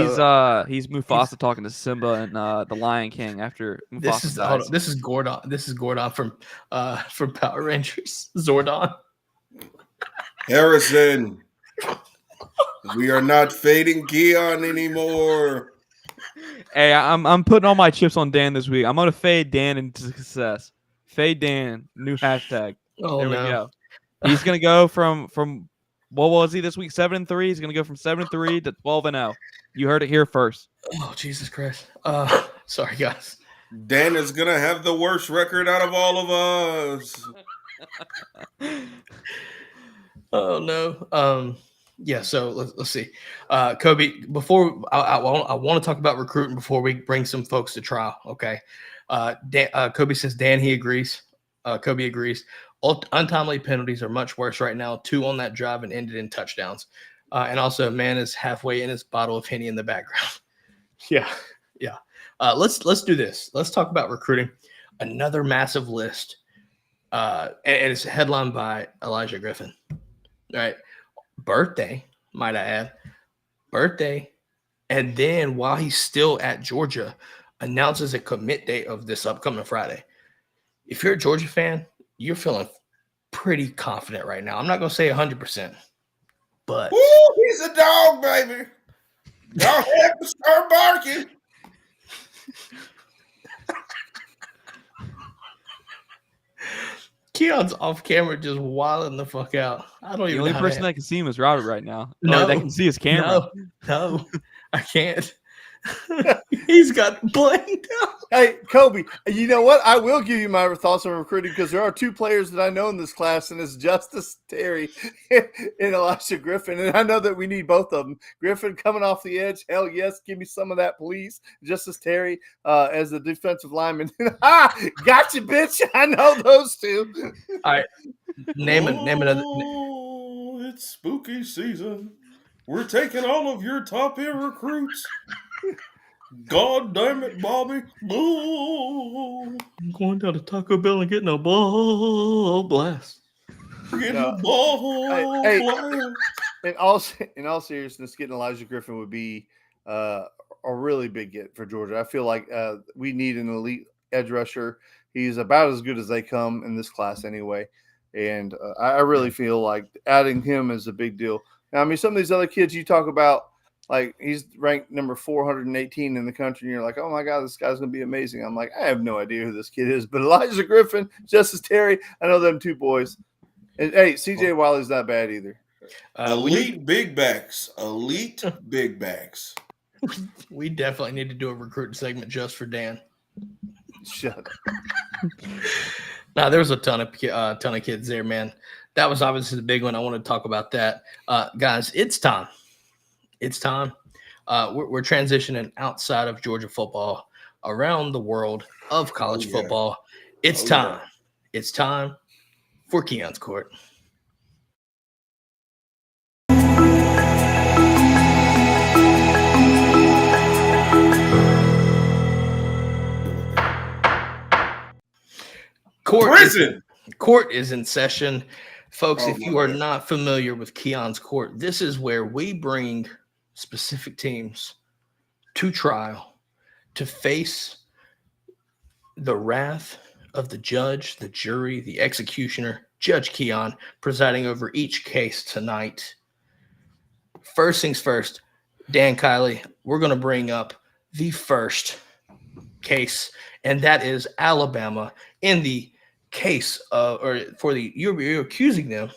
Mufasa talking to Simba and the Lion King after Mufasa dies. This is Gordon. This is Gordon from Power Rangers. Zordon. Harrison. We are not fading Keon anymore. Hey, I'm putting all my chips on Dan this week. I'm gonna fade Dan into success. Fade Dan, new hashtag. Oh, there we go. He's gonna go from what was he this week? 7-3. He's gonna go from 7-3 to 12-0. You heard it here first. Oh, Jesus Christ. Sorry, guys. Dan is going to have the worst record out of all of us. Oh, no. Yeah, so let's see. Kobe, before I want to talk about recruiting before we bring some folks to trial, okay? Kobe says he agrees. Kobe agrees. Untimely penalties are much worse right now. 2 on that drive and ended in touchdowns. And also, man is halfway in his bottle of Henny in the background. Yeah. Let's do this. Let's talk about recruiting. Another massive list. And it's headlined by Elijah Griffin. All right. Birthday, might I add. Birthday. And then while he's still at Georgia, announces a commit date of this upcoming Friday. If you're a Georgia fan, you're feeling pretty confident right now. I'm not going to say 100%. But he's a dog, baby. Y'all have to start barking. Keon's off camera just wilding the fuck out. I don't The even only know person that can see him is Robert right now. No. That can see his camera. No, I can't. He's got blanked out. Hey, Kobe, you know what? I will give you my thoughts on recruiting because there are two players that I know in this class, and it's Justice Terry and Elijah Griffin. And I know that we need both of them. Griffin coming off the edge. Hell yes, give me some of that, please. Justice Terry as the defensive lineman. Gotcha, bitch. I know those two. All right. Name another. Oh, it's spooky season. We're taking all of your top end recruits. God damn it, Bobby. Oh, I'm going down to Taco Bell and getting a ball blast. getting a ball blast. In all seriousness, getting Elijah Griffin would be a really big get for Georgia. I feel like we need an elite edge rusher. He's about as good as they come in this class anyway. And I really feel like adding him is a big deal. Now, I mean, some of these other kids you talk about, like he's ranked number 418 in the country, and you're like, oh my God, this guy's going to be amazing. I'm like, I have no idea who this kid is. But Elijah Griffin, Justice Terry, I know them two boys. And hey, CJ Wiley's not bad either. Elite big backs. Elite big backs. We definitely need to do a recruiting segment just for Dan. Shut up. Now, there was a ton of kids there, man. That was obviously the big one. I want to talk about that. Guys, it's time. It's time. We're transitioning outside of Georgia football around the world of college football. It's time. Yeah. It's time for Keon's Court. Court is in session. Folks, if you are not familiar with Keon's Court, this is where we bring specific teams to trial to face the wrath of the judge, the jury, the executioner, Judge Keon, presiding over each case tonight. First things first, Dan Kiley, we're going to bring up the first case, and that is Alabama in the case you're accusing them,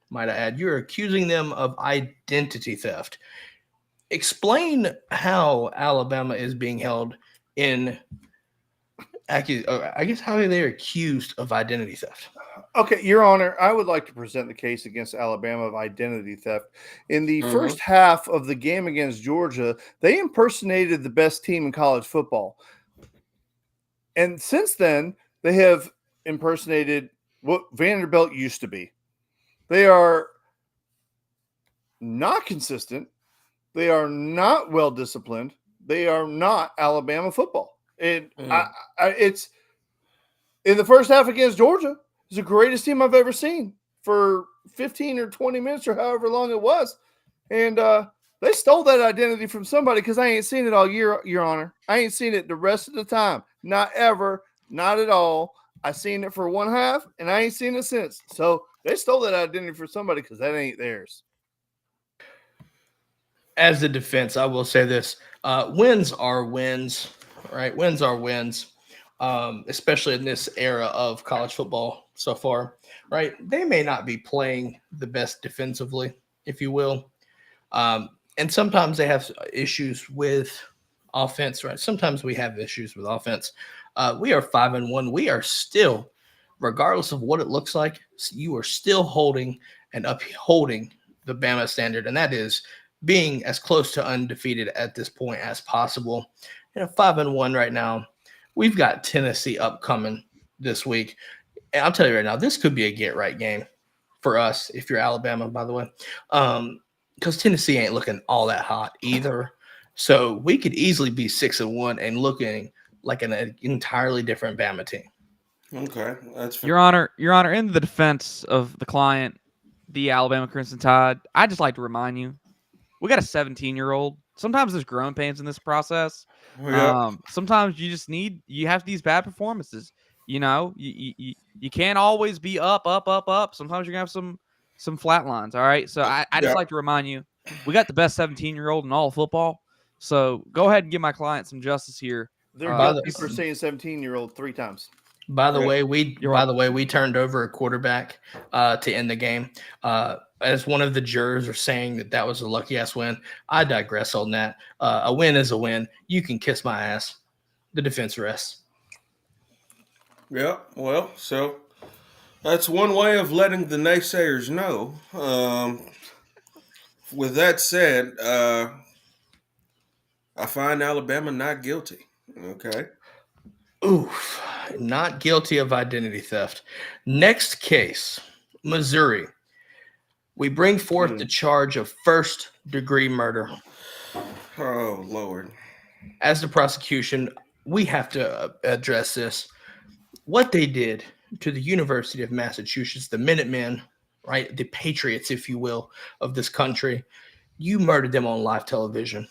might I add, you're accusing them of identity theft. Explain how Alabama is being held in, I guess, how are they accused of identity theft? Okay, Your Honor, I would like to present the case against Alabama of identity theft. In the first half of the game against Georgia, they impersonated the best team in college football. And since then, they have impersonated what Vanderbilt used to be. They are not consistent. They are not well disciplined. They are not Alabama football. It's in the first half against Georgia. It's the greatest team I've ever seen for 15 or 20 minutes or however long it was. And they stole that identity from somebody because I ain't seen it all year, Your Honor. I ain't seen it the rest of the time. Not ever. Not at all. I seen it for one half, and I ain't seen it since. So they stole that identity for somebody because that ain't theirs. As a defense, I will say this. Wins are wins, right? Wins are wins, especially in this era of college football so far, right? They may not be playing the best defensively, if you will. And sometimes they have issues with offense, right? Sometimes we have issues with offense. We are 5-1. We are still, regardless of what it looks like, you are still holding and upholding the Bama standard, and that is being as close to undefeated at this point as possible. 5-1 right now. We've got Tennessee upcoming this week. And I'll tell you right now, this could be a get-right game for us if you're Alabama, by the way, because Tennessee ain't looking all that hot either. So we could easily be 6-1 and looking like an entirely different Bama team. Okay, that's fair. Your Honor, in the defense of the client, the Alabama Crimson Tide, I'd just like to remind you, we got a 17-year-old. Sometimes there's growing pains in this process. Sometimes you have these bad performances. You know, you can't always be up. Sometimes you're gonna have some flat lines. All right. So I just like to remind you, we got the best 17-year-old in all of football. So go ahead and give my client some justice here. They're guilty for saying 17-year-old 3 times. By the Yeah. way, we turned over a quarterback to end the game. As one of the jurors are saying that was a lucky ass win. I digress on that. A win is a win. You can kiss my ass. The defense rests. Yeah, well, so that's one way of letting the naysayers know. With that said, I find Alabama not guilty. Okay. Oof, not guilty of identity theft. Next case, Missouri. We bring forth the charge of first-degree murder. Oh, Lord. As the prosecution, we have to address this. What they did to the University of Massachusetts, the Minutemen, right, the patriots, if you will, of this country, you murdered them on live television.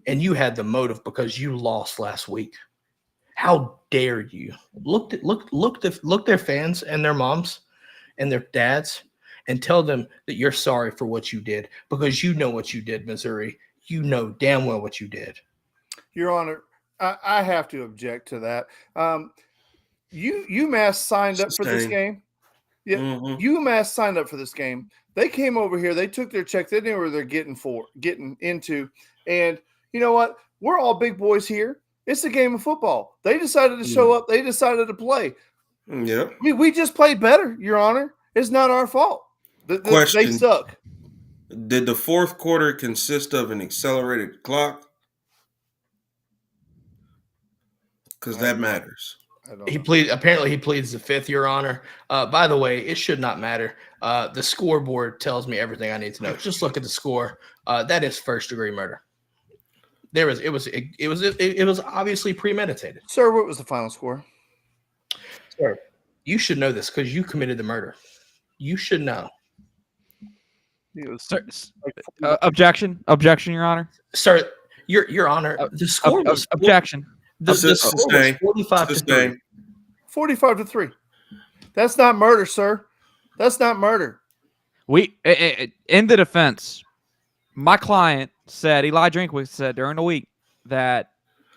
And you had the motive because you lost last week. How dare you? Look their fans and their moms and their dads and tell them that you're sorry for what you did, because you know what you did, Missouri. You know damn well what you did. Your Honor, I have to object to that. UMass signed up for this game. Yeah, UMass signed up for this game. They came over here. They took their check. They knew where they're getting into. And you know what? We're all big boys here. It's a game of football. They decided to show up. They decided to play. Yeah. We just played better, Your Honor. It's not our fault. They suck. Did the fourth quarter consist of an accelerated clock? Because that matters. Apparently he pleads the fifth, Your Honor. By the way, it should not matter. The scoreboard tells me everything I need to know. Just look at the score. That is first-degree murder. It was obviously premeditated. Sir, what was the final score? Sir, you should know this because you committed the murder. You should know. Objection, Your Honor. Sir, Your Honor, the score was objection. The score was 45-3. 45-3. That's not murder, sir. That's not murder. In the defense, my client said, Eli Drinkwitz said during the week that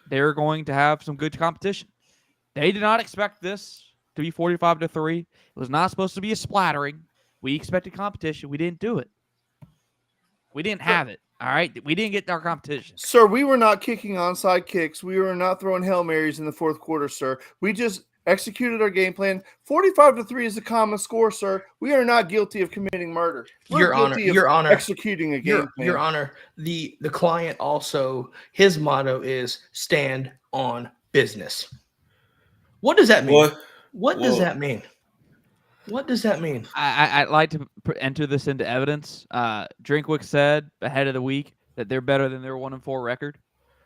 they're going to have some good competition. They did not expect this to be 45-3. It was not supposed to be a splattering. We expected competition. We didn't do it. We didn't have it. All right? We didn't get our competition. Sir, we were not kicking onside kicks. We were not throwing Hail Marys in the fourth quarter, sir. We just executed our game plan. 45-3 is a common score, sir. We are not guilty of committing murder. Your Honor, executing a game plan. Your Honor, the client also, his motto is stand on business. What does that mean? What does that mean? What does that mean? I'd like to enter this into evidence. Drinkwitz said ahead of the week that they're better than their 1-4 record.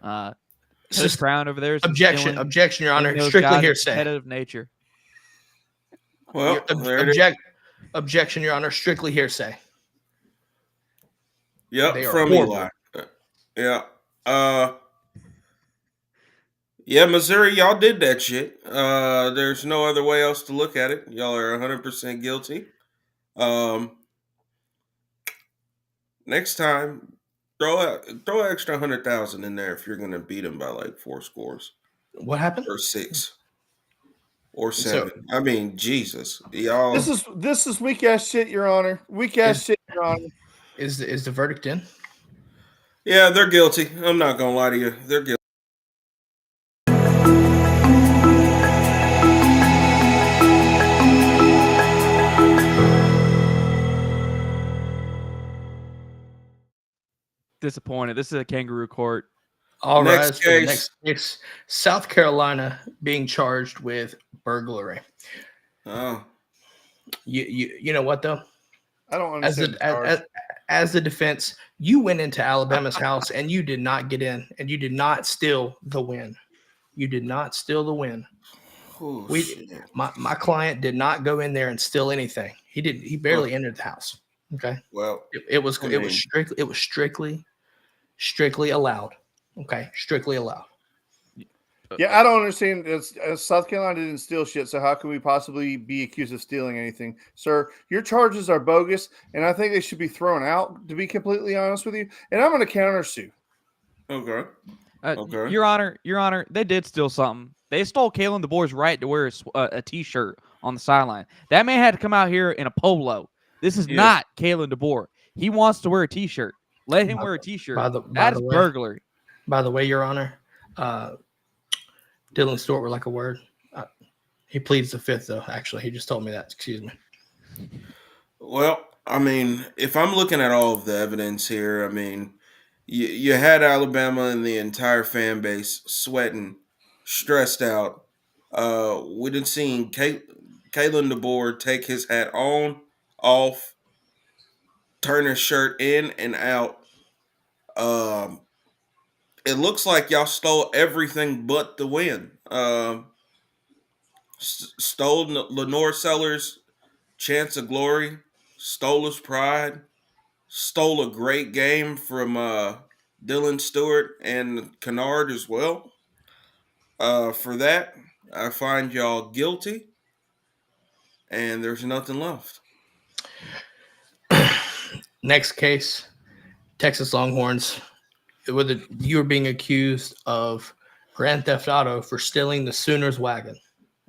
Coach Brown over there is objection, Your Honor. Strictly hearsay. Competitive nature. Well, objection, Your Honor. Strictly hearsay. Yep, from Eli. Yeah. Yeah, Missouri, y'all did that shit. There's no other way else to look at it. Y'all are 100% guilty. Next time, throw an extra 100,000 in there if you're going to beat them by like 4 scores. What happened? Or 6. Or 7. I mean, Jesus, y'all. This is weak ass shit, Your Honor. Weak ass shit, Your Honor. Is the verdict in? Yeah, they're guilty. I'm not gonna lie to you. They're guilty. Disappointed. This is a kangaroo court. All right. Next case, South Carolina being charged with burglary. Oh. You know what though? I don't understand. As the defense, you went into Alabama's house and you did not get in, and you did not steal the win. You did not steal the win. Oh, my client did not go in there and steal anything. He didn't. He barely entered the house. Okay. Well, it was strictly allowed. Okay, strictly allowed. Yeah, I don't understand. South Carolina didn't steal shit, so how can we possibly be accused of stealing anything? Sir, your charges are bogus, and I think they should be thrown out, to be completely honest with you. And I'm going to countersue. Okay. Your Honor, they did steal something. They stole Kalen DeBoer's right to wear a T-shirt on the sideline. That man had to come out here in a polo. This is not Kalen DeBoer. He wants to wear a T-shirt. Let him wear a T-shirt. That is burglary. By the way, Your Honor, Dylan Stewart would like a word. He pleads the fifth, though. Actually, he just told me that. Excuse me. Well, I mean, if I'm looking at all of the evidence here, I mean, you had Alabama and the entire fan base sweating, stressed out. We didn't see Kalen DeBoer take his hat on, off, turn his shirt in and out. It looks like y'all stole everything but the win. Stole Lenore Sellers' chance of glory, stole his pride, stole a great game from Dylan Stewart and Kennard as well. For that, I find y'all guilty, and there's nothing left. Next case, Texas Longhorns. You were being accused of Grand Theft Auto for stealing the Sooners wagon.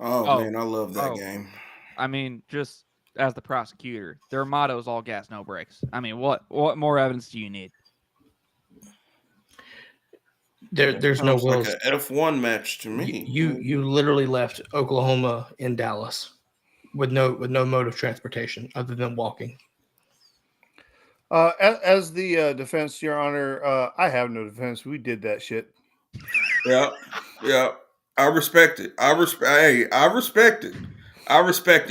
Oh man, I love that game. I mean, just as the prosecutor, their motto is all gas, no brakes. I mean, what more evidence do you need? There's no wheels. Like an F1 match to me. You literally left Oklahoma in Dallas with no mode of transportation other than walking. As the defense, Your Honor, I have no defense. We did that shit. Yeah. I respect it. I respect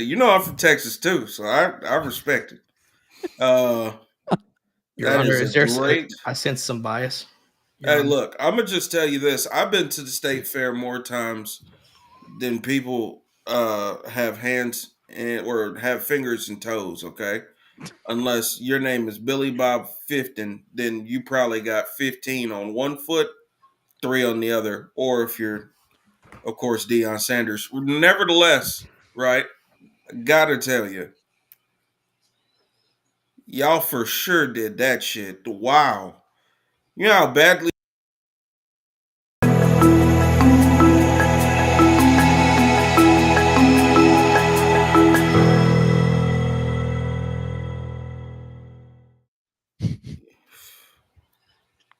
it. You know, I'm from Texas too, so I respect it. Your Honor, is there great? I sense some bias. Hey, look, I'm gonna just tell you this. I've been to the state fair more times than people have hands or have fingers and toes. Okay. Unless your name is Billy Bob 15, then you probably got 15 on one foot, 3 on the other. Or if you're, of course, Deion Sanders. Nevertheless, right, I gotta tell you, y'all for sure did that shit. Wow. You know how badly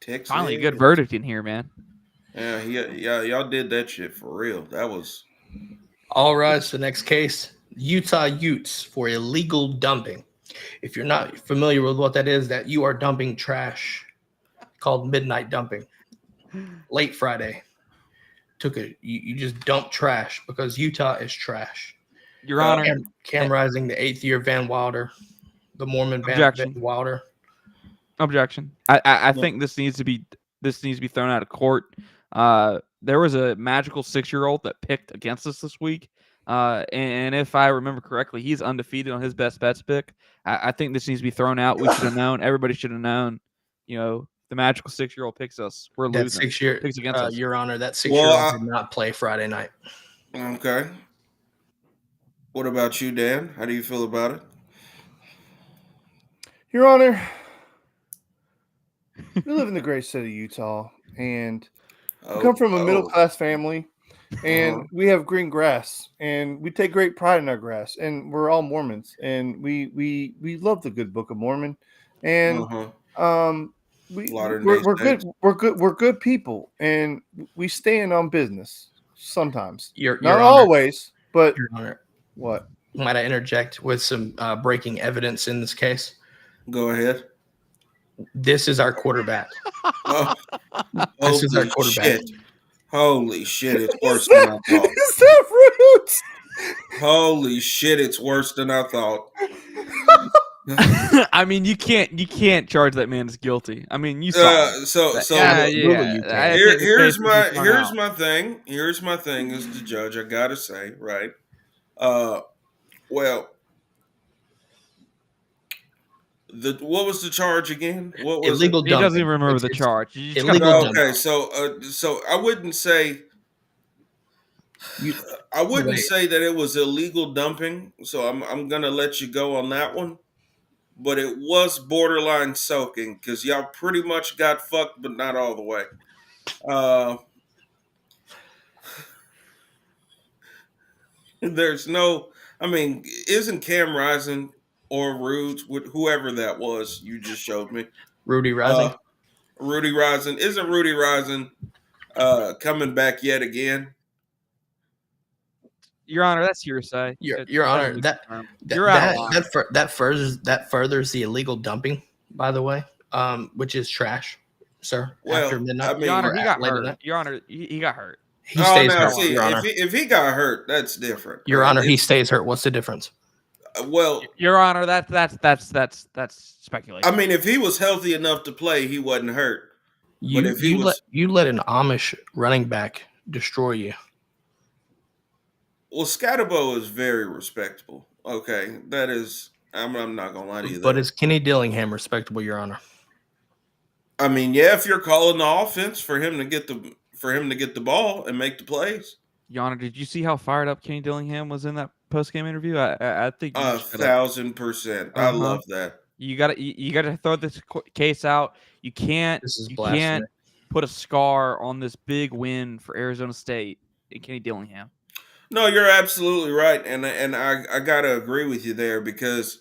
Texas. Finally, a good verdict in here, man. Yeah, y'all did that shit for real. That was all rise to the next case. Utah Utes for illegal dumping. If you're not familiar with what that is, that you are dumping trash called midnight dumping. Late Friday. You just dump trash because Utah is trash. Your Honor. Cam Rising, the 8th year Van Wilder, the Mormon Van Wilder. Objection. I think this needs to be thrown out of court. There was a magical 6-year-old that picked against us this week. And if I remember correctly, he's undefeated on his best bets pick. I think this needs to be thrown out. We should have known. Everybody should have known. You know, the magical 6-year-old picks us. We're losing. Picks against us. Your Honor, that 6-year-old did not play Friday night. Okay. What about you, Dan? How do you feel about it? Your Honor, we live in the great state of Utah, and we come from a middle-class family, and we have green grass, and we take great pride in our grass, and we're all Mormons, and we love the good Book of Mormon, and we're good people, and we stand on business sometimes. Not always, but Your Honor, what? Might I interject with some breaking evidence in this case? Go ahead. This is our quarterback. This is our quarterback. Shit. Holy shit, it's worse than I thought. Is that Roots? Holy shit, it's worse than I thought. I mean, you can't charge that man as guilty. I mean, you saw. Here's my thing. Here's my thing as the judge. I gotta say, right? Well, what was the charge again? What was illegal dumping? He doesn't even remember the charge. Illegal dumping. Okay, so I wouldn't say that it was illegal dumping. So I'm gonna let you go on that one. But it was borderline soaking because y'all pretty much got fucked, but not all the way. There's no. I mean, isn't Cam Rising or Rudes, whoever that was you just showed me? Rudy Rising. Rudy Rising. Isn't Rudy Rising coming back yet again? Your Honor, that's hearsay. Your Honor, You're out of line. that furthers the illegal dumping, by the way, which is trash, sir. Well, after midnight, I mean, Your Honor, he got late hurt. night. Your Honor, he got hurt. He stays hurt. See, Your Honor, if he got hurt, that's different. Your Honor, he stays hurt. What's the difference? Well, Your Honor, that's speculation. I mean, if he was healthy enough to play, he wasn't hurt. But if he you let an Amish running back destroy you. Well, Scatterbo is very respectable. Okay, that is. I'm not gonna lie to you. But is Kenny Dillingham respectable, Your Honor? I mean, yeah, if you're calling the offense for him to get the ball and make the plays. Your Honor, did you see how fired up Kenny Dillingham was in that post game interview? I think 1,000%. I love that. You gotta throw this case out. You can't put a scar on this big win for Arizona State and Kenny Dillingham. No, you're absolutely right, and I gotta agree with you there because,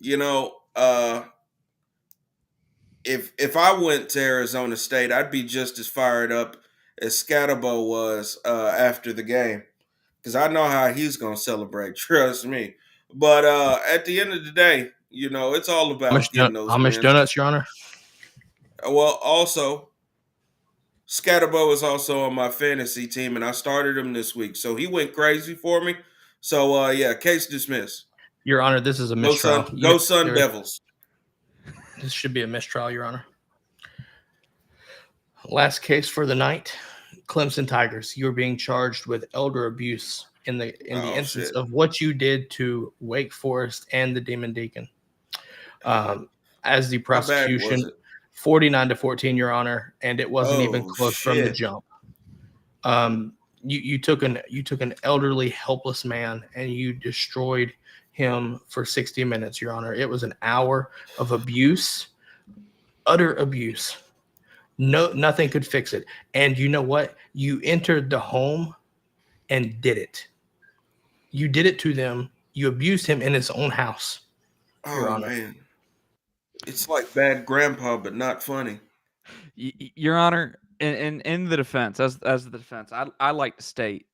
if I went to Arizona State, I'd be just as fired up as Scatterbo was after the game because I know how he's gonna celebrate. Trust me. But at the end of the day, it's all about getting those Amish donuts, Your Honor. Well, also, Scatterbo is also on my fantasy team, and I started him this week, so he went crazy for me. So, case dismissed. Your Honor, this is a mistrial. Go Sun Devils. This should be a mistrial, Your Honor. Last case for the night, Clemson Tigers. You're being charged with elder abuse in the instance of what you did to Wake Forest and the Demon Deacon. As the prosecution, 49-14, Your Honor, and it wasn't even close from the jump. You took an elderly, helpless man and you destroyed him for 60 minutes, Your Honor. It was an hour of abuse, utter abuse. Nothing could fix it. And you know what? You entered the home and did it. You did it to them. You abused him in his own house. Your Honor. Man. It's like bad grandpa, but not funny. Your Honor, in the defense, as the defense, I like to state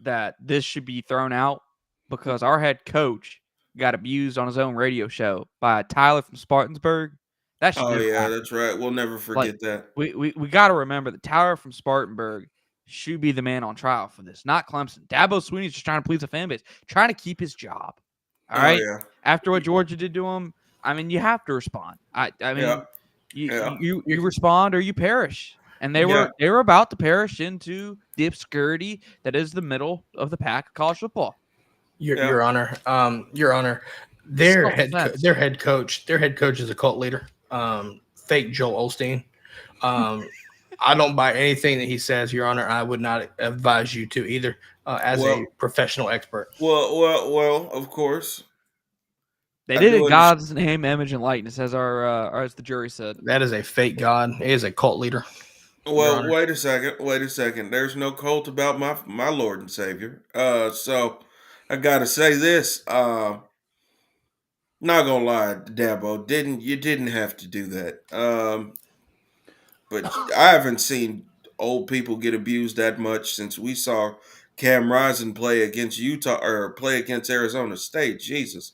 that this should be thrown out because our head coach got abused on his own radio show by Tyler from Spartansburg. That should that's right. We'll never forget that. We got to remember that Tyler from Spartanburg should be the man on trial for this, not Clemson. Dabo Swinney's just trying to please the fan base, trying to keep his job. All right. Yeah. After what Georgia did to him, I mean, you have to respond. You respond or you perish. And they were about to perish into the obscurity that is the middle of the pack of college football. Your Honor, their head coach is a cult leader. Fake Joel Osteen. I don't buy anything that he says, Your Honor. I would not advise you to either, as a professional expert. Well, of course. They did it in God's name, image, and likeness, as as the jury said. That is a fake God. He is a cult leader. Well, wait a second. There's no cult about my Lord and Savior. So I gotta say this. Not gonna lie, Dabo, you didn't have to do that. But I haven't seen old people get abused that much since we saw Cam Rising play against Arizona State. Jesus.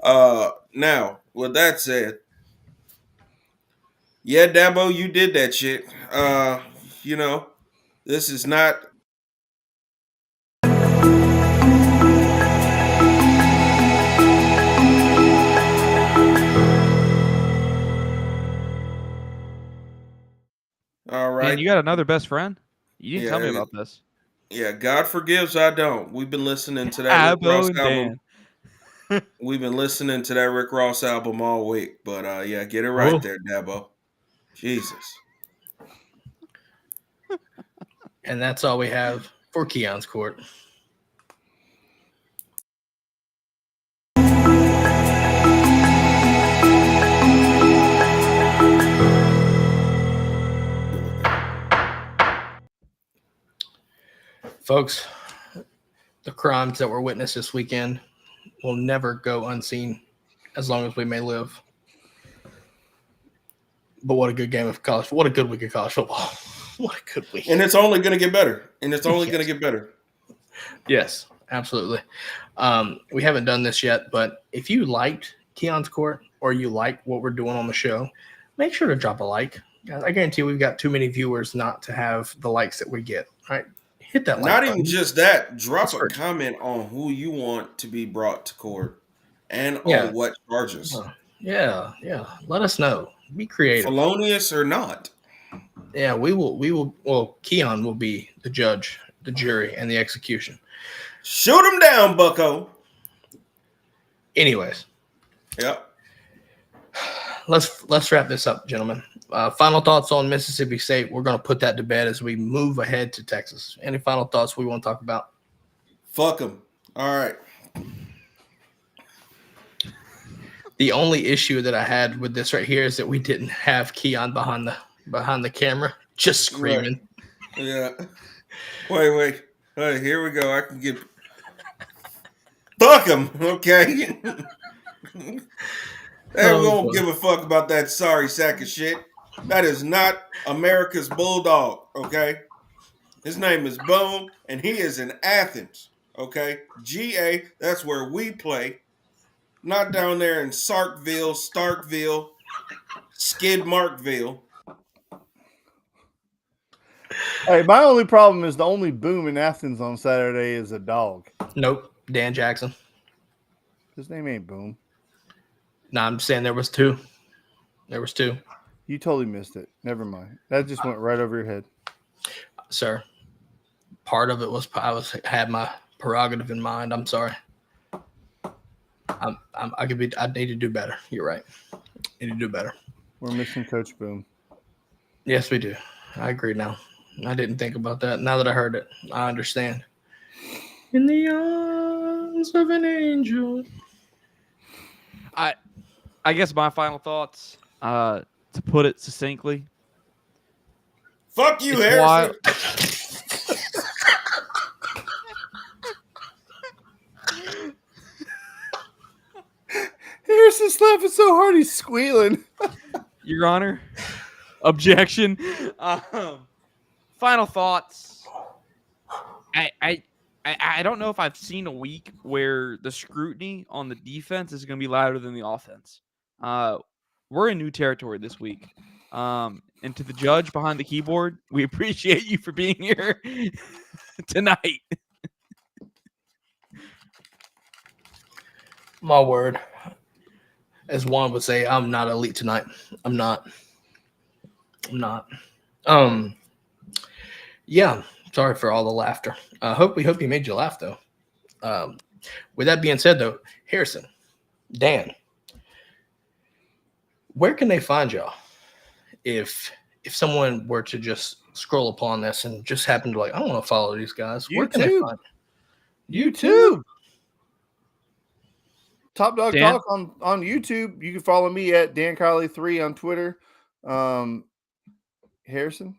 Now, with that said, yeah, Dabo, you did that shit. This is not. All right. Man, you got another best friend? You didn't tell me about this. Yeah, God forgives, I don't. We've been listening to that Rick Ross album. We've been listening to that Rick Ross album all week. But, get it right there, Dabo. Jesus. And that's all we have for Keon's Court. Folks, the crimes that were witnessed this weekend will never go unseen as long as we may live. But what a good game of college. What a good week of college football. What a good week. And it's only going to get better. Yes, absolutely. We haven't done this yet, but if you liked Keon's Kourt or you like what we're doing on the show, make sure to drop a like. I guarantee we've got too many viewers not to have the likes that we get. All right, hit that like Not button. even just that. Drop a comment on who you want to be brought to court and on what charges. Yeah. Let us know. Be creative. Felonious or not. Yeah, we will. Well, Keon will be the judge, the jury, and the execution. Shoot him down, bucko. Anyways. Yep. Let's wrap this up, gentlemen. Final thoughts on Mississippi State. We're going to put that to bed as we move ahead to Texas. Any final thoughts we want to talk about? Fuck them. All right. The only issue that I had with this right here is that we didn't have Keon behind the camera, just screaming. Right. Yeah. Wait. Hey, here we go. I can get. Fuck him. Okay. Everyone won't give a fuck about that sorry sack of shit. That is not America's bulldog. Okay. His name is Boom, and he is in Athens. Okay. GA. That's where we play. Not down there in Starkville, Skidmarkville. Hey, my only problem is the only Boom in Athens on Saturday is a dog. Nope. Dan Jackson. His name ain't Boom. No, I'm saying there was two. You totally missed it. Never mind. That just went right over your head. Sir, part of it was I had my prerogative in mind. I'm sorry. I need to do better. You're right. I need to do better. We're missing Coach Boom. Yes, we do. I agree now. I didn't think about that. Now that I heard it, I understand. In the arms of an angel. I guess my final thoughts, to put it succinctly. Fuck you, Harrison. Harrison's laughing so hard he's squealing. Your Honor, objection. Final thoughts. I don't know if I've seen a week where the scrutiny on the defense is going to be louder than the offense. We're in new territory this week. And to the judge behind the keyboard, we appreciate you for being here tonight. My word. As Juan would say, I'm not elite tonight. I'm not. Yeah. Sorry for all the laughter. We hope you made you laugh though. With that being said though, Harrison, Dan, where can they find y'all? If someone were to just scroll upon this and just happen to I want to follow these guys. Where can they find YouTube? Top Dog Dan? Talk on YouTube. You can follow me at Dan Carly 3 on Twitter. Harrison?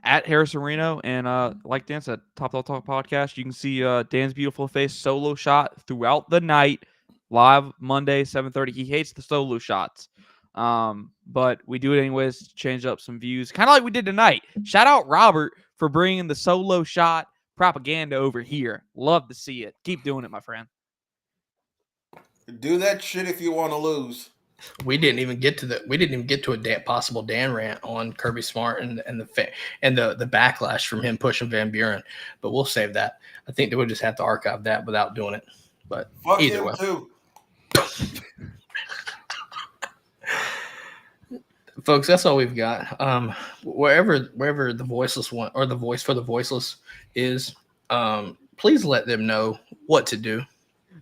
At Harrison Reno, and like Dan said, Top Dog Talk Podcast. You can see Dan's beautiful face solo shot throughout the night, live Monday, 7:30. He hates the solo shots. But we do it anyways to change up some views, kind of like we did tonight. Shout out Robert for bringing the solo shot propaganda over here. Love to see it. Keep doing it, my friend. Do that shit if you want to lose. We didn't even get to a possible Dan rant on Kirby Smart and the backlash from him pushing Van Buren, but we'll save that. I think they would just have to archive that without doing it. But fuck either him way, too. folks, that's all we've got. Wherever the voiceless one or the voice for the voiceless is, please let them know what to do.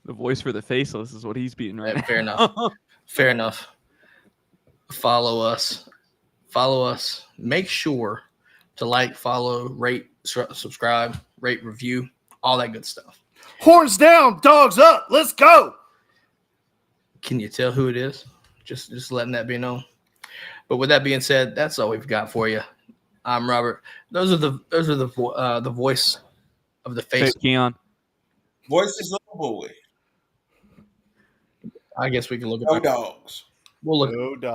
The voice for the faceless is what he's beating right now. Fair enough. Fair enough. Follow us. Make sure to like, follow, rate, subscribe, rate, review, all that good stuff. Horns down, dogs up. Let's go. Can you tell who it is? Just letting that be known. But with that being said, that's all we've got for you. I'm Robert. Those are the voice of the face. Keon. Voices of a boy. I guess we can look at No that. dogs. We'll look. No dog.